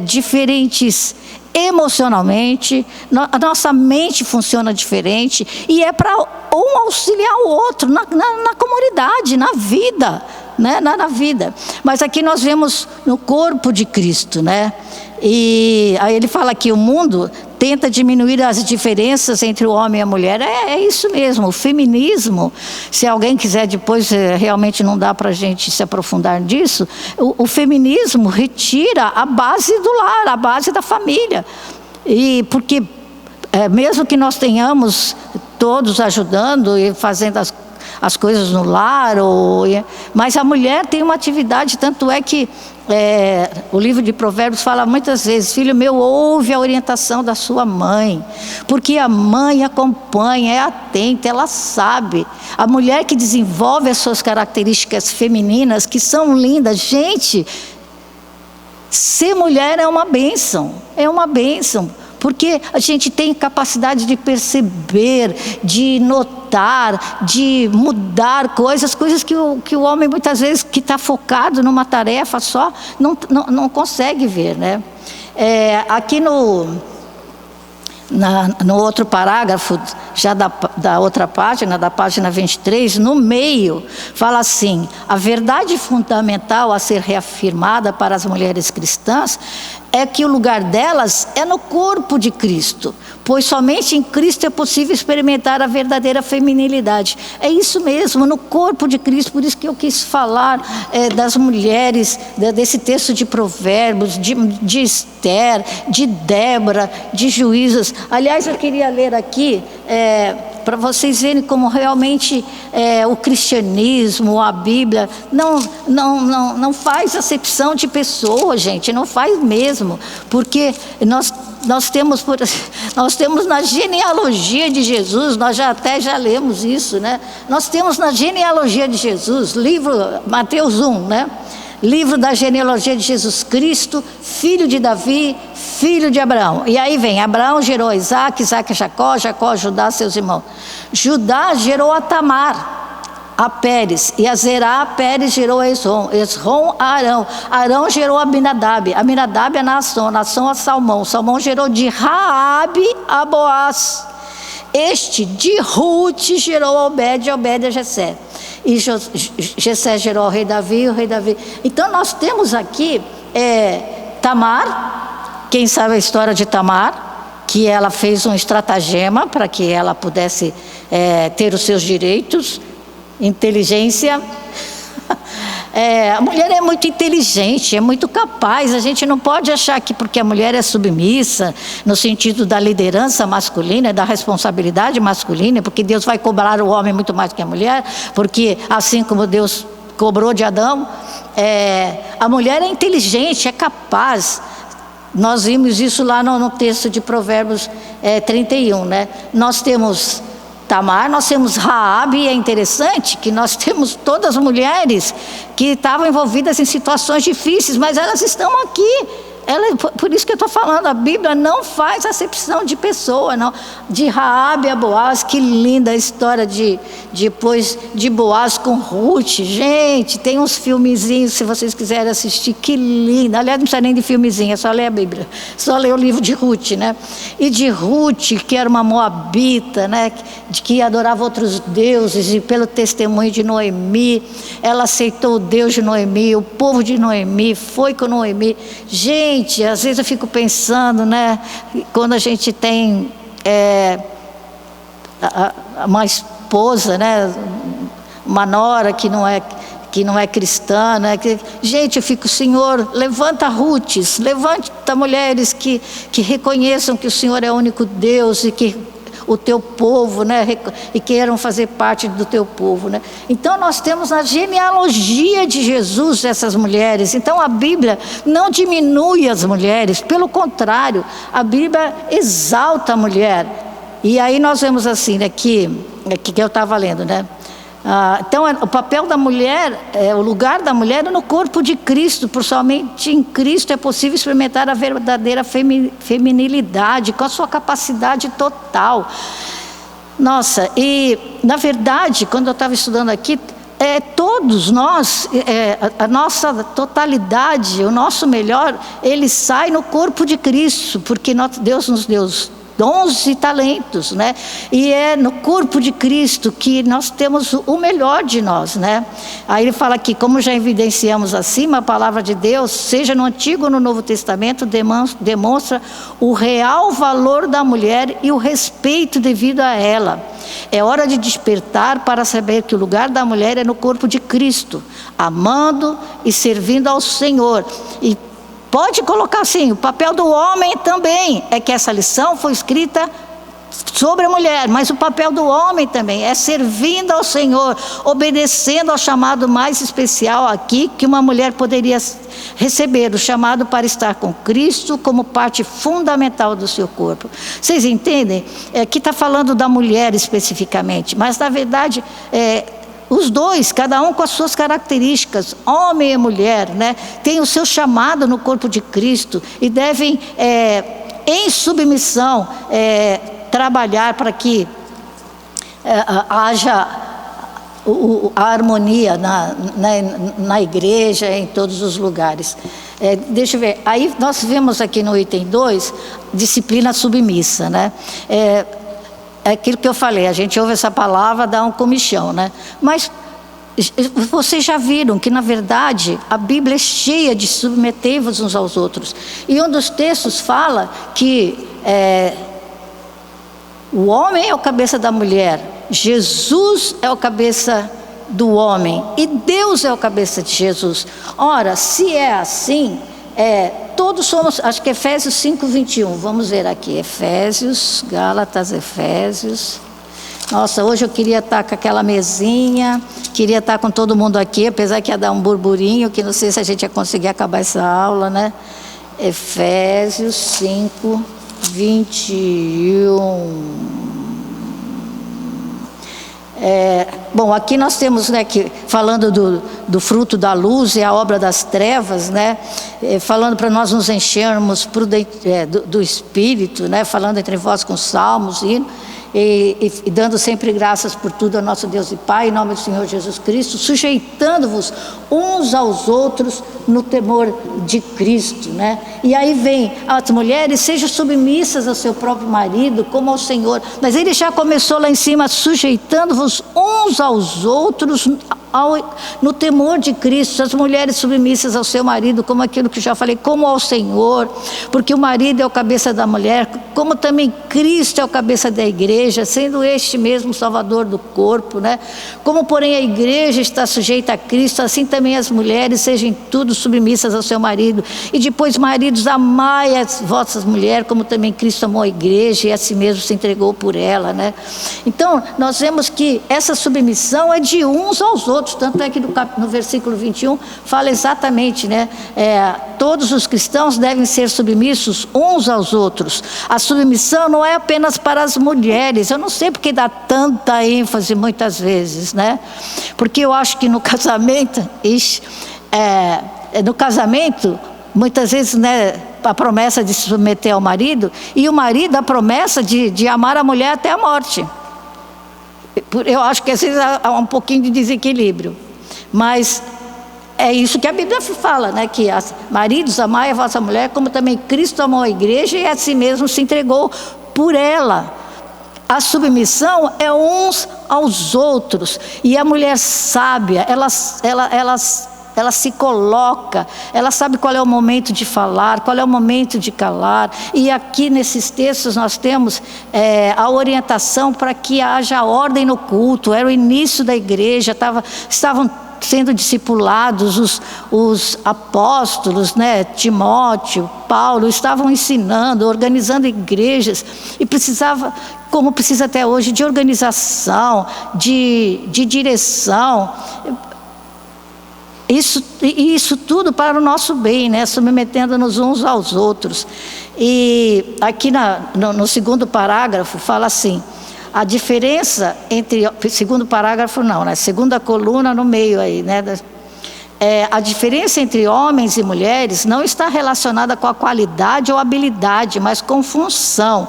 diferentes emocionalmente, a nossa mente funciona diferente, e é para um auxiliar o outro na comunidade, na vida, né? Na vida. Mas aqui nós vemos no corpo de Cristo, né? E aí ele fala que o mundo tenta diminuir as diferenças entre o homem e a mulher. É isso mesmo, o feminismo, se alguém quiser depois, realmente não dá para a gente se aprofundar nisso, o feminismo retira a base do lar, a base da família. E porque mesmo que nós tenhamos todos ajudando e fazendo as coisas no lar, mas a mulher tem uma atividade, tanto é que o livro de Provérbios fala muitas vezes: filho meu, ouve a orientação da sua mãe, porque a mãe acompanha, é atenta, ela sabe. A mulher que desenvolve as suas características femininas, que são lindas, gente, ser mulher é uma bênção, porque a gente tem capacidade de perceber, de notar, de mudar coisas que o homem muitas vezes, que está focado numa tarefa só, não consegue ver, né? Aqui no outro parágrafo, já da outra página, da página 23, no meio, fala assim: a verdade fundamental a ser reafirmada para as mulheres cristãs é que o lugar delas é no corpo de Cristo, pois somente em Cristo é possível experimentar a verdadeira feminilidade. É isso mesmo, no corpo de Cristo. Por isso que eu quis falar das mulheres, desse texto de Provérbios, de Esther, de Débora, de Juízes. Aliás, eu queria ler aqui, para vocês verem como realmente o cristianismo, a Bíblia, não faz acepção de pessoa, gente, não faz mesmo, porque nós temos na genealogia de Jesus, nós já lemos isso, né? Nós temos na genealogia de Jesus, livro Mateus 1, né? Livro da genealogia de Jesus Cristo, filho de Davi, filho de Abraão. E aí vem: Abraão gerou Isaac, Isaac Jacó, Jacó Judá, seus irmãos. Judá gerou a Tamar, a Pérez, e a Zerá, Pérez gerou a Esrom, Esrom a Arão, Arão gerou a Aminadab, Aminadab a Naasson, Naasson a Salmão, Salmão gerou de Raabe a Boaz, Este de Ruth gerou Obed, Obed a Jessé. E Jessé gerou o rei Davi, o rei Davi. Então nós temos aqui Tamar, quem sabe a história de Tamar, que ela fez um estratagema para que ela pudesse ter os seus direitos, inteligência. A mulher é muito inteligente, é muito capaz. A gente não pode achar que porque a mulher é submissa, no sentido da liderança masculina, da responsabilidade masculina, porque Deus vai cobrar o homem muito mais que a mulher, porque assim como Deus cobrou de Adão, a mulher é inteligente, é capaz. Nós vimos isso lá no texto de Provérbios 31, né? Nós temos Tamar, nós temos Raabe, e é interessante que nós temos todas as mulheres que estavam envolvidas em situações difíceis, mas elas estão aqui. Por isso que eu estou falando, a Bíblia não faz acepção de pessoa, não. De Raabe a Boaz, que linda a história depois de Boaz com Ruth. Gente, tem uns filmezinhos, se vocês quiserem assistir, que lindo. Aliás, não precisa nem de filmezinho, é só ler a Bíblia, só ler o livro de Ruth, né? E de Ruth, que era uma moabita, né? De que adorava outros deuses, e pelo testemunho de Noemi, ela aceitou o Deus de Noemi, o povo de Noemi, foi com Noemi. Gente, às vezes eu fico pensando, né? Quando a gente tem uma esposa, né? Uma nora que não é cristã, né? Gente, eu fico, Senhor, levanta Ruths, levanta mulheres que reconheçam que o Senhor é o único Deus e que o teu povo, né, e queiram fazer parte do teu povo, né? Então nós temos a genealogia de Jesus essas mulheres. Então a Bíblia não diminui as mulheres, pelo contrário, a Bíblia exalta a mulher. E aí nós vemos assim, né, que eu estava lendo, né? Então o papel da mulher, o lugar da mulher é no corpo de Cristo, por somente em Cristo é possível experimentar a verdadeira feminilidade, com a sua capacidade total. Nossa, e na verdade, quando eu estava estudando aqui, todos nós, a nossa totalidade, o nosso melhor, ele sai no corpo de Cristo, porque Deus nos deu dons e talentos, né? E é no corpo de Cristo que nós temos o melhor de nós, né? Aí ele fala aqui, como já evidenciamos acima, a palavra de Deus, seja no Antigo ou no Novo Testamento, demonstra o real valor da mulher e o respeito devido a ela. É hora de despertar para saber que o lugar da mulher é no corpo de Cristo, amando e servindo ao Senhor. E pode colocar assim, o papel do homem também, é que essa lição foi escrita sobre a mulher, mas o papel do homem também é servindo ao Senhor, obedecendo ao chamado mais especial aqui que uma mulher poderia receber, o chamado para estar com Cristo como parte fundamental do seu corpo. Vocês entendem? Aqui está falando da mulher especificamente, mas na verdade os dois, cada um com as suas características, homem e mulher, né, tem o seu chamado no corpo de Cristo e devem, em submissão, trabalhar para que haja a harmonia na igreja, em todos os lugares. Deixa eu ver, aí nós vemos aqui no item 2, disciplina submissa, né? É aquilo que eu falei, a gente ouve essa palavra, dá um comichão, né? Mas vocês já viram que na verdade a Bíblia é cheia de submeter-vos uns aos outros. E um dos textos fala que o homem é o cabeça da mulher, Jesus é o cabeça do homem e Deus é o cabeça de Jesus. Ora, se é assim, todos somos, acho que Efésios 5:21, vamos ver aqui, Efésios, Gálatas, Efésios. Nossa, hoje eu queria estar com aquela mesinha, queria estar com todo mundo aqui, apesar que ia dar um burburinho, que não sei se a gente ia conseguir acabar essa aula, né? Efésios 5:21. Bom, aqui nós temos, né, que, falando do fruto da luz e a obra das trevas, né, falando para nós nos enchermos do Espírito, né, falando entre vós com salmos, e dando sempre graças por tudo ao nosso Deus e Pai, em nome do Senhor Jesus Cristo, sujeitando-vos uns aos outros no temor de Cristo, né? E aí vem, as mulheres sejam submissas ao seu próprio marido como ao Senhor, mas ele já começou lá em cima, sujeitando-vos uns aos outros no temor de Cristo, as mulheres submissas ao seu marido, como aquilo que já falei, como ao Senhor, porque o marido é o cabeça da mulher, como também Cristo é o cabeça da igreja, sendo este mesmo Salvador do corpo, né? Como porém a igreja está sujeita a Cristo, assim também as mulheres sejam em tudo submissas ao seu marido. E depois, maridos, amai as vossas mulheres, como também Cristo amou a igreja e a si mesmo se entregou por ela, né? Então, nós vemos que essa submissão é de uns aos outros. Tanto é que no versículo 21 fala exatamente, né? Todos os cristãos devem ser submissos uns aos outros. A submissão não é apenas para as mulheres. Eu não sei porque dá tanta ênfase muitas vezes, né? Porque eu acho que no casamento, muitas vezes, né, a promessa de se submeter ao marido, e o marido a promessa de amar a mulher até a morte. Eu acho que às vezes há um pouquinho de desequilíbrio, mas é isso que a Bíblia fala, né? Que maridos, amai a vossa mulher, como também Cristo amou a igreja e a si mesmo se entregou por ela. A submissão é uns aos outros, e a mulher sábia, ela se coloca, ela sabe qual é o momento de falar, qual é o momento de calar. E aqui nesses textos nós temos a orientação para que haja ordem no culto. Era o início da igreja, estavam sendo discipulados os apóstolos, né? Timóteo, Paulo, estavam ensinando, organizando igrejas, e precisava, como precisa até hoje, de organização, de direção. Isso tudo para o nosso bem, né? Submetendo-nos uns aos outros. E aqui no segundo parágrafo fala assim: a diferença entre... Segundo parágrafo não, né? Segunda coluna no meio aí, né? A diferença entre homens e mulheres não está relacionada com a qualidade ou habilidade, mas com função.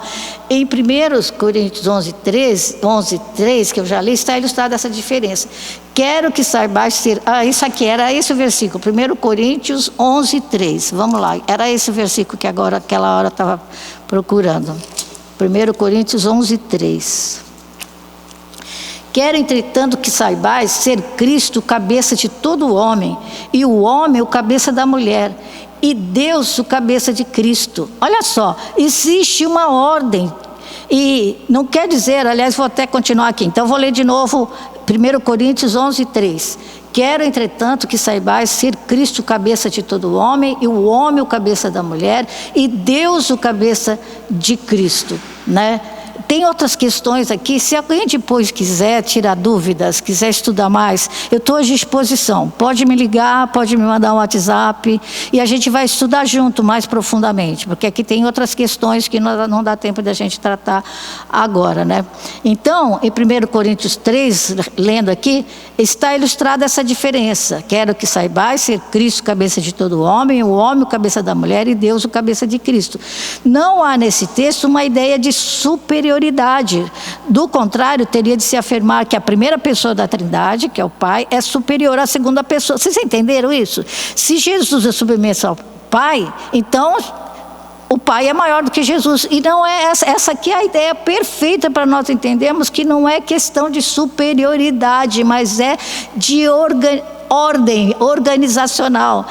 Em 1 Coríntios 11:3, que eu já li, está ilustrada essa diferença. Quero que saibais ser... isso aqui, era esse o versículo, 1 Coríntios 11:3. Vamos lá, era esse o versículo que agora, aquela hora, estava procurando. 1 Coríntios 11:3. Quero, entretanto, que saibais ser Cristo o cabeça de todo homem, e o homem o cabeça da mulher, e Deus o cabeça de Cristo. Olha só, existe uma ordem, e não quer dizer, aliás, vou até continuar aqui, então vou ler de novo 1 Coríntios 11:3. Quero, entretanto, que saibais ser Cristo o cabeça de todo homem, e o homem o cabeça da mulher, e Deus o cabeça de Cristo, né? Tem outras questões aqui, se alguém depois quiser tirar dúvidas, quiser estudar mais, eu estou à disposição. Pode me ligar, pode me mandar um WhatsApp, e a gente vai estudar junto mais profundamente, porque aqui tem outras questões que não dá tempo da gente tratar agora, né? Então, em 1 Coríntios 3, lendo aqui, está ilustrada essa diferença. Quero que saibais ser Cristo cabeça de todo homem, o homem o cabeça da mulher, e Deus o cabeça de Cristo. Não há nesse texto uma ideia de superioridade. Do contrário, teria de se afirmar que a primeira pessoa da Trindade, que é o Pai, é superior à segunda pessoa. Vocês entenderam isso? Se Jesus é submisso ao Pai, então o Pai é maior do que Jesus. E não é essa aqui é a ideia perfeita para nós entendermos que não é questão de superioridade, mas é de ordem organizacional.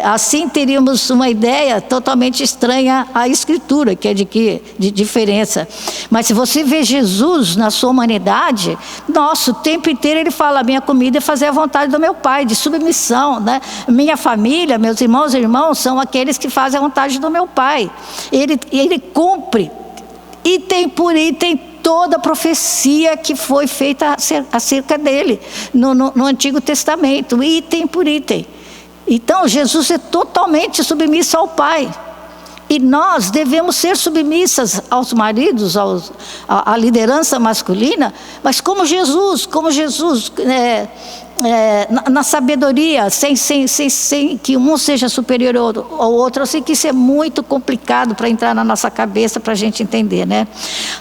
Assim teríamos uma ideia totalmente estranha à Escritura, que é de diferença. Mas se você vê Jesus na sua humanidade, nossa, o tempo inteiro ele fala: minha comida é fazer a vontade do meu Pai, de submissão, né? Minha família, meus irmãos e irmãos são aqueles que fazem a vontade do meu Pai. Ele cumpre item por item toda a profecia que foi feita acerca dele no Antigo Testamento, item por item. Então Jesus é totalmente submisso ao Pai, e nós devemos ser submissas aos maridos, à liderança masculina, mas como Jesus na sabedoria, sem que um seja superior ao outro. Eu sei que isso é muito complicado para entrar na nossa cabeça, para a gente entender, né?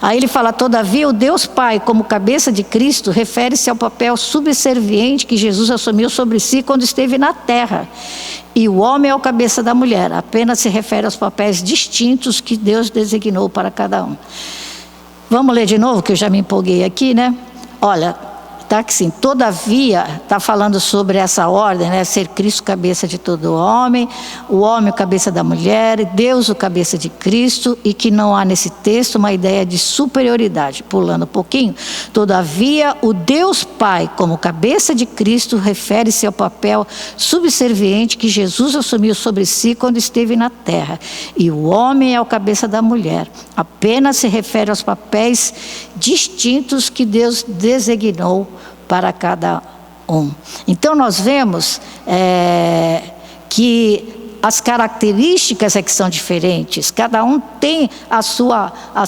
Aí ele fala: todavia o Deus Pai, como cabeça de Cristo, refere-se ao papel subserviente que Jesus assumiu sobre si quando esteve na terra. E o homem é o cabeça da mulher, apenas se refere aos papéis distintos que Deus designou para cada um. Vamos ler de novo, que eu já me empolguei aqui, né? Olha, tá que sim, todavia, está falando sobre essa ordem, né? Ser Cristo cabeça de todo homem, o homem o cabeça da mulher, Deus o cabeça de Cristo, e que não há nesse texto uma ideia de superioridade. Pulando um pouquinho, todavia o Deus Pai, como cabeça de Cristo, refere-se ao papel subserviente que Jesus assumiu sobre si quando esteve na terra, e o homem é o cabeça da mulher, apenas se refere aos papéis distintos que Deus designou para cada um. Então nós vemos que as características é que são diferentes, cada um tem as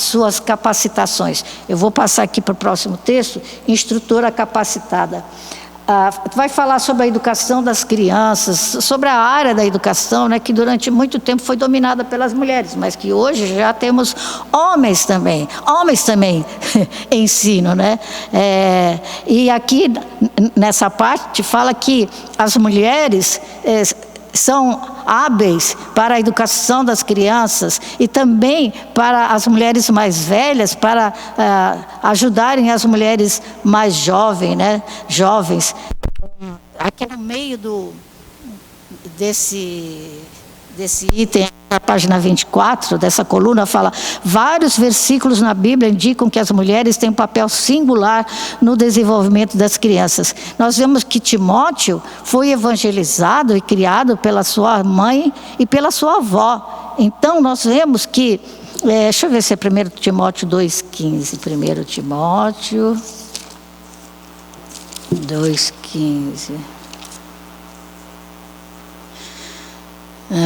suas capacitações. Eu vou passar aqui para o próximo texto, instrutora capacitada. Vai falar sobre a educação das crianças, sobre a área da educação, né, que durante muito tempo foi dominada pelas mulheres, mas que hoje já temos homens também ensinam, né? E aqui nessa parte fala que as mulheres são hábeis para a educação das crianças e também para as mulheres mais velhas, para ajudarem as mulheres mais jovens, né? Aqui no meio desse item, na página 24 dessa coluna, fala: vários versículos na Bíblia indicam que as mulheres têm um papel singular no desenvolvimento das crianças. Nós vemos que Timóteo foi evangelizado e criado pela sua mãe e pela sua avó. Então nós vemos que, deixa eu ver se é 1 Timóteo 2,15, 1 Timóteo 2,15.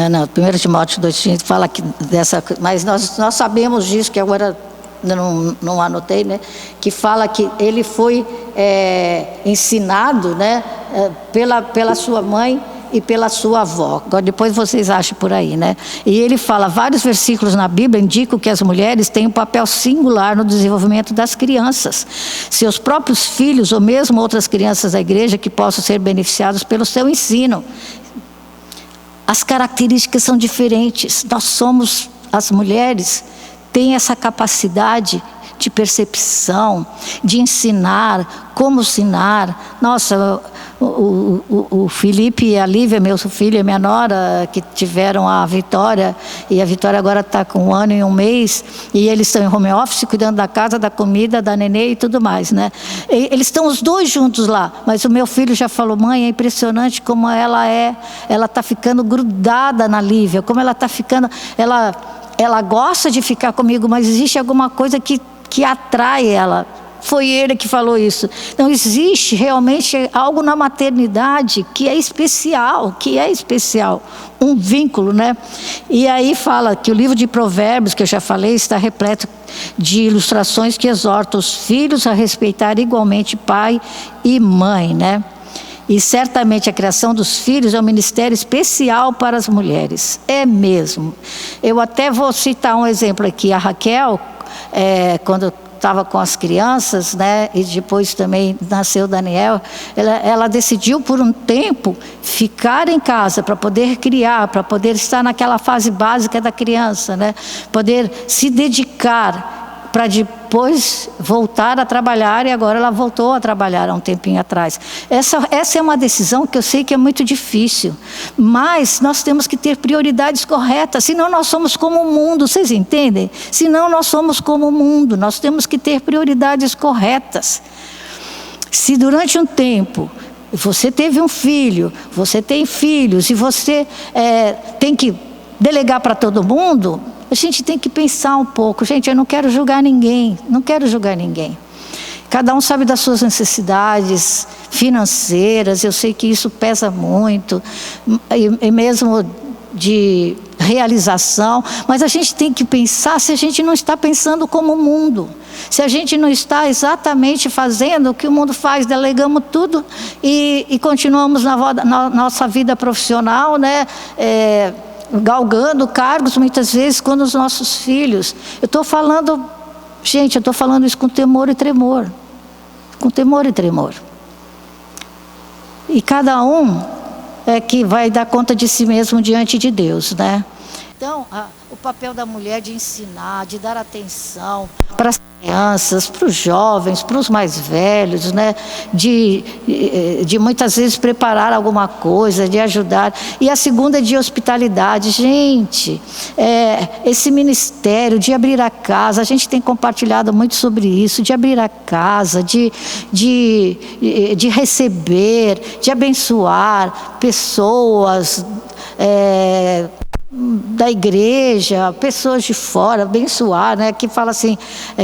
Não, 1 Timóteo 2,15 fala que dessa, mas nós sabemos disso, que agora não anotei, né? Que fala que ele foi ensinado, né? Pela sua mãe e pela sua avó. Depois vocês acham por aí, né? E ele fala: vários versículos na Bíblia indicam que as mulheres têm um papel singular no desenvolvimento das crianças, seus próprios filhos ou mesmo outras crianças da igreja que possam ser beneficiados pelo seu ensino. As características são diferentes. As mulheres têm essa capacidade de percepção, de ensinar, como ensinar. Nossa, o Felipe e a Lívia, meu filho e minha nora, que tiveram a Vitória, e a Vitória agora está com 1 ano e 1 mês, e eles estão em home office, cuidando da casa, da comida, da nenê e tudo mais, né? Eles estão os dois juntos lá, mas o meu filho já falou: mãe, é impressionante como ela está ficando grudada na Lívia, como ela está ficando, ela gosta de ficar comigo, mas existe alguma coisa que atrai ela. Foi ele que falou isso. Então existe realmente algo na maternidade que é especial, um vínculo, né? E aí fala que o livro de Provérbios, que eu já falei, está repleto de ilustrações que exortam os filhos a respeitar igualmente pai e mãe, né? E certamente a criação dos filhos é um ministério especial para as mulheres. É mesmo. Eu até vou citar um exemplo aqui. A Raquel, quando estava com as crianças, né, e depois também nasceu Daniel, ela decidiu por um tempo ficar em casa para poder criar, para poder estar naquela fase básica da criança, né, poder se dedicar para depois voltar a trabalhar, e agora ela voltou a trabalhar há um tempinho atrás. Essa é uma decisão que eu sei que é muito difícil, mas nós temos que ter prioridades corretas, senão nós somos como o mundo, vocês entendem? Senão nós somos como o mundo, nós temos que ter prioridades corretas. Se durante um tempo você teve um filho, você tem filhos, e você tem que delegar para todo mundo, a gente tem que pensar um pouco. Gente, eu não quero julgar ninguém. Cada um sabe das suas necessidades financeiras. Eu sei que isso pesa muito. E mesmo de realização, mas a gente tem que pensar se a gente não está pensando como o mundo, se a gente não está exatamente fazendo o que o mundo faz, delegamos tudo e continuamos na nossa vida profissional, né? Galgando cargos muitas vezes quando os nossos filhos. Eu estou falando isso com temor e tremor. Com temor e tremor. E cada um é que vai dar conta de si mesmo diante de Deus, né? Então, o papel da mulher de ensinar, de dar atenção para as crianças, para os jovens, para os mais velhos, né? De muitas vezes preparar alguma coisa, de ajudar. E a segunda é de hospitalidade. Gente, esse ministério de abrir a casa, a gente tem compartilhado muito sobre isso, de abrir a casa, de receber, de abençoar pessoas, da igreja, pessoas de fora, abençoar, né? Que fala assim,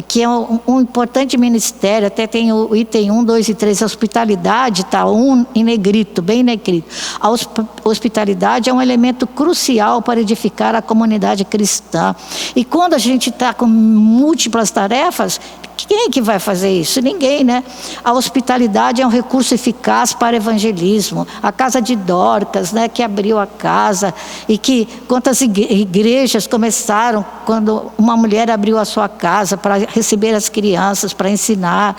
que é um importante ministério, até tem o item 1, 2 e 3, a hospitalidade, está em negrito, bem negrito. A hospitalidade é um elemento crucial para edificar a comunidade cristã. E quando a gente está com múltiplas tarefas, quem é que vai fazer isso? Ninguém, né? A hospitalidade é um recurso eficaz para evangelismo. A casa de Dorcas, né, que abriu a casa, e que quantas igrejas começaram quando uma mulher abriu a sua casa para receber as crianças, para ensinar.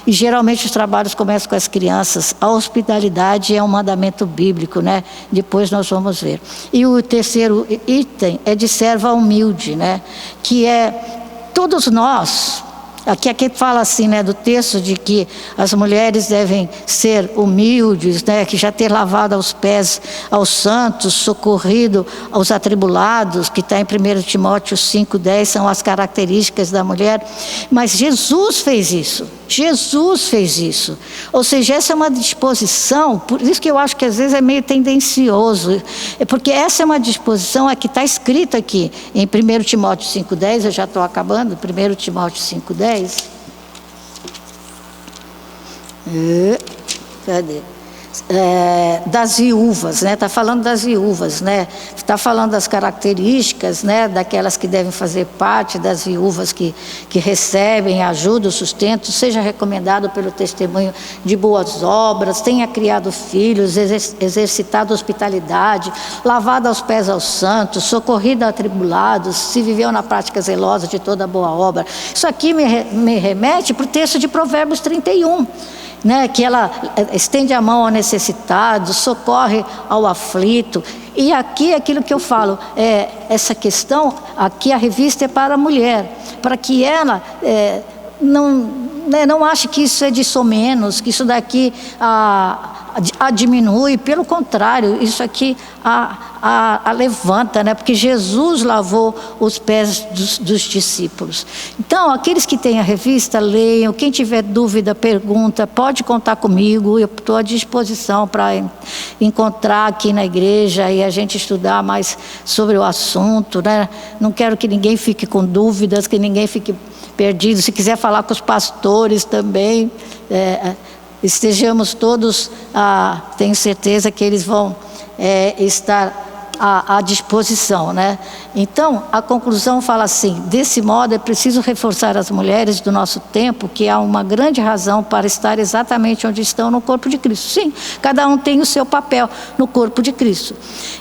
E geralmente os trabalhos começam com as crianças. A hospitalidade é um mandamento bíblico, né? Depois nós vamos ver. E o terceiro item é de serva humilde, né? Que é todos nós. Aqui fala assim, né, do texto de que as mulheres devem ser humildes, né, que já ter lavado aos pés aos santos, socorrido aos atribulados, que está em 1 Timóteo 5:10, são as características da mulher. Mas Jesus fez isso. Jesus fez isso. Ou seja, essa é uma disposição, por isso que eu acho que às vezes é meio tendencioso, porque essa é uma disposição que está escrita aqui em 1 Timóteo 5:10, eu já estou acabando, 1 Timóteo 5:10. Cadê? Das viúvas, né? Está falando das viúvas, né? Está falando das características, né? Daquelas que devem fazer parte, das viúvas que recebem ajuda, o sustento, seja recomendado pelo testemunho de boas obras, tenha criado filhos, exercitado hospitalidade, lavado aos pés aos santos, socorrido a atribulados, se viveu na prática zelosa de toda boa obra. Isso aqui me remete para o texto de Provérbios 31. Né, que ela estende a mão ao necessitado, socorre ao aflito. E aqui é aquilo que eu falo, essa questão, aqui a revista é para a mulher, para que ela não ache que isso é de somenos, que isso daqui a diminui, pelo contrário, isso aqui a levanta, né? Porque Jesus lavou os pés dos discípulos. Então, aqueles que têm a revista, leiam. Quem tiver dúvida, pergunta, pode contar comigo, eu estou à disposição para encontrar aqui na igreja e a gente estudar mais sobre o assunto, né? Não quero que ninguém fique com dúvidas, que ninguém fique perdido. Se quiser falar com os pastores também, estejamos todos, tenho certeza que eles vão estar à disposição, né? Então, a conclusão fala assim: desse modo é preciso reforçar as mulheres do nosso tempo, que há uma grande razão para estar exatamente onde estão no corpo de Cristo. Sim, cada um tem o seu papel no corpo de Cristo.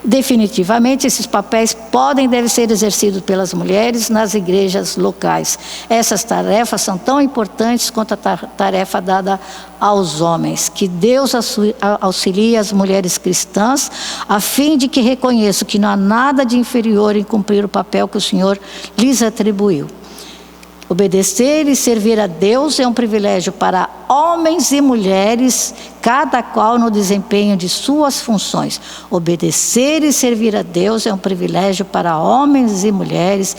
Definitivamente, esses papéis podem e devem ser exercidos pelas mulheres nas igrejas locais. Essas tarefas são tão importantes quanto a tarefa dada aos homens. Que Deus auxilie as mulheres cristãs, a fim de que reconheçam que não há nada de inferior em cumprir o papel que o Senhor lhes atribuiu. Obedecer e servir a Deus é um privilégio para homens e mulheres, cada qual no desempenho de suas funções. Obedecer e servir a Deus é um privilégio para homens e mulheres,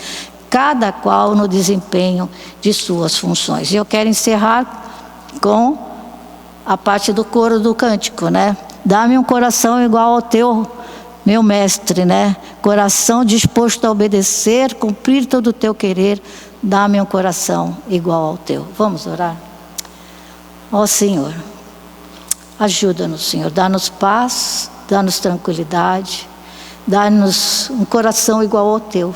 cada qual no desempenho de suas funções. E eu quero encerrar com a parte do coro do cântico, né? Dá-me um coração igual ao teu, meu mestre, né? Coração disposto a obedecer, cumprir todo o teu querer, dá-me um coração igual ao teu. Vamos orar? Ó Senhor, ajuda-nos, Senhor, dá-nos paz, dá-nos tranquilidade, Dá-nos um coração igual ao teu,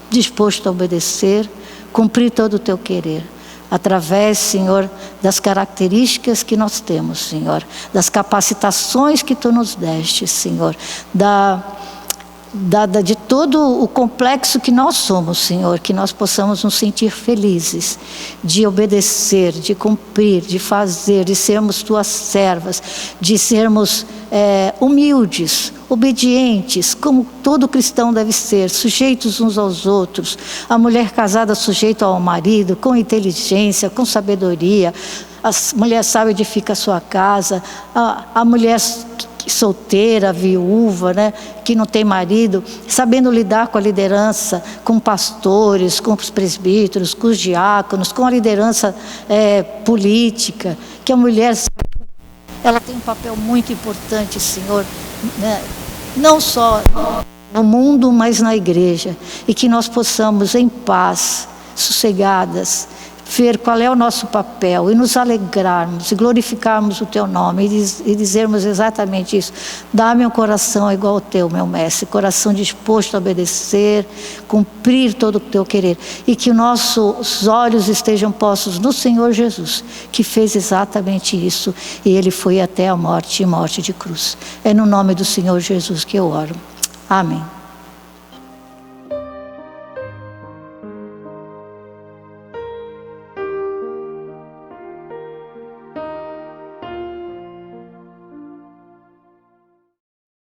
disposto a obedecer, cumprir todo o teu querer. Através, Senhor, das características que nós temos, Senhor, das capacitações que tu nos deste, Senhor, de todo o complexo que nós somos, Senhor, que nós possamos nos sentir felizes de obedecer, de cumprir, de fazer, de sermos tuas servas, de sermos humildes, obedientes, como todo cristão deve ser, sujeitos uns aos outros, a mulher casada sujeita ao marido, com inteligência, com sabedoria, a mulher sabe edifica a sua casa, a mulher solteira, viúva, né, que não tem marido, sabendo lidar com a liderança, com pastores, com os presbíteros, com os diáconos, com a liderança política, que a mulher, ela tem um papel muito importante, Senhor, né, não só no mundo, mas na igreja, e que nós possamos em paz, sossegadas, ver qual é o nosso papel e nos alegrarmos e glorificarmos o teu nome e dizermos exatamente isso. Dá-me um coração igual ao teu, meu mestre, coração disposto a obedecer, cumprir todo o teu querer, e que nossos olhos estejam postos no Senhor Jesus, que fez exatamente isso, e ele foi até a morte e morte de cruz. É no nome do Senhor Jesus que eu oro. Amém.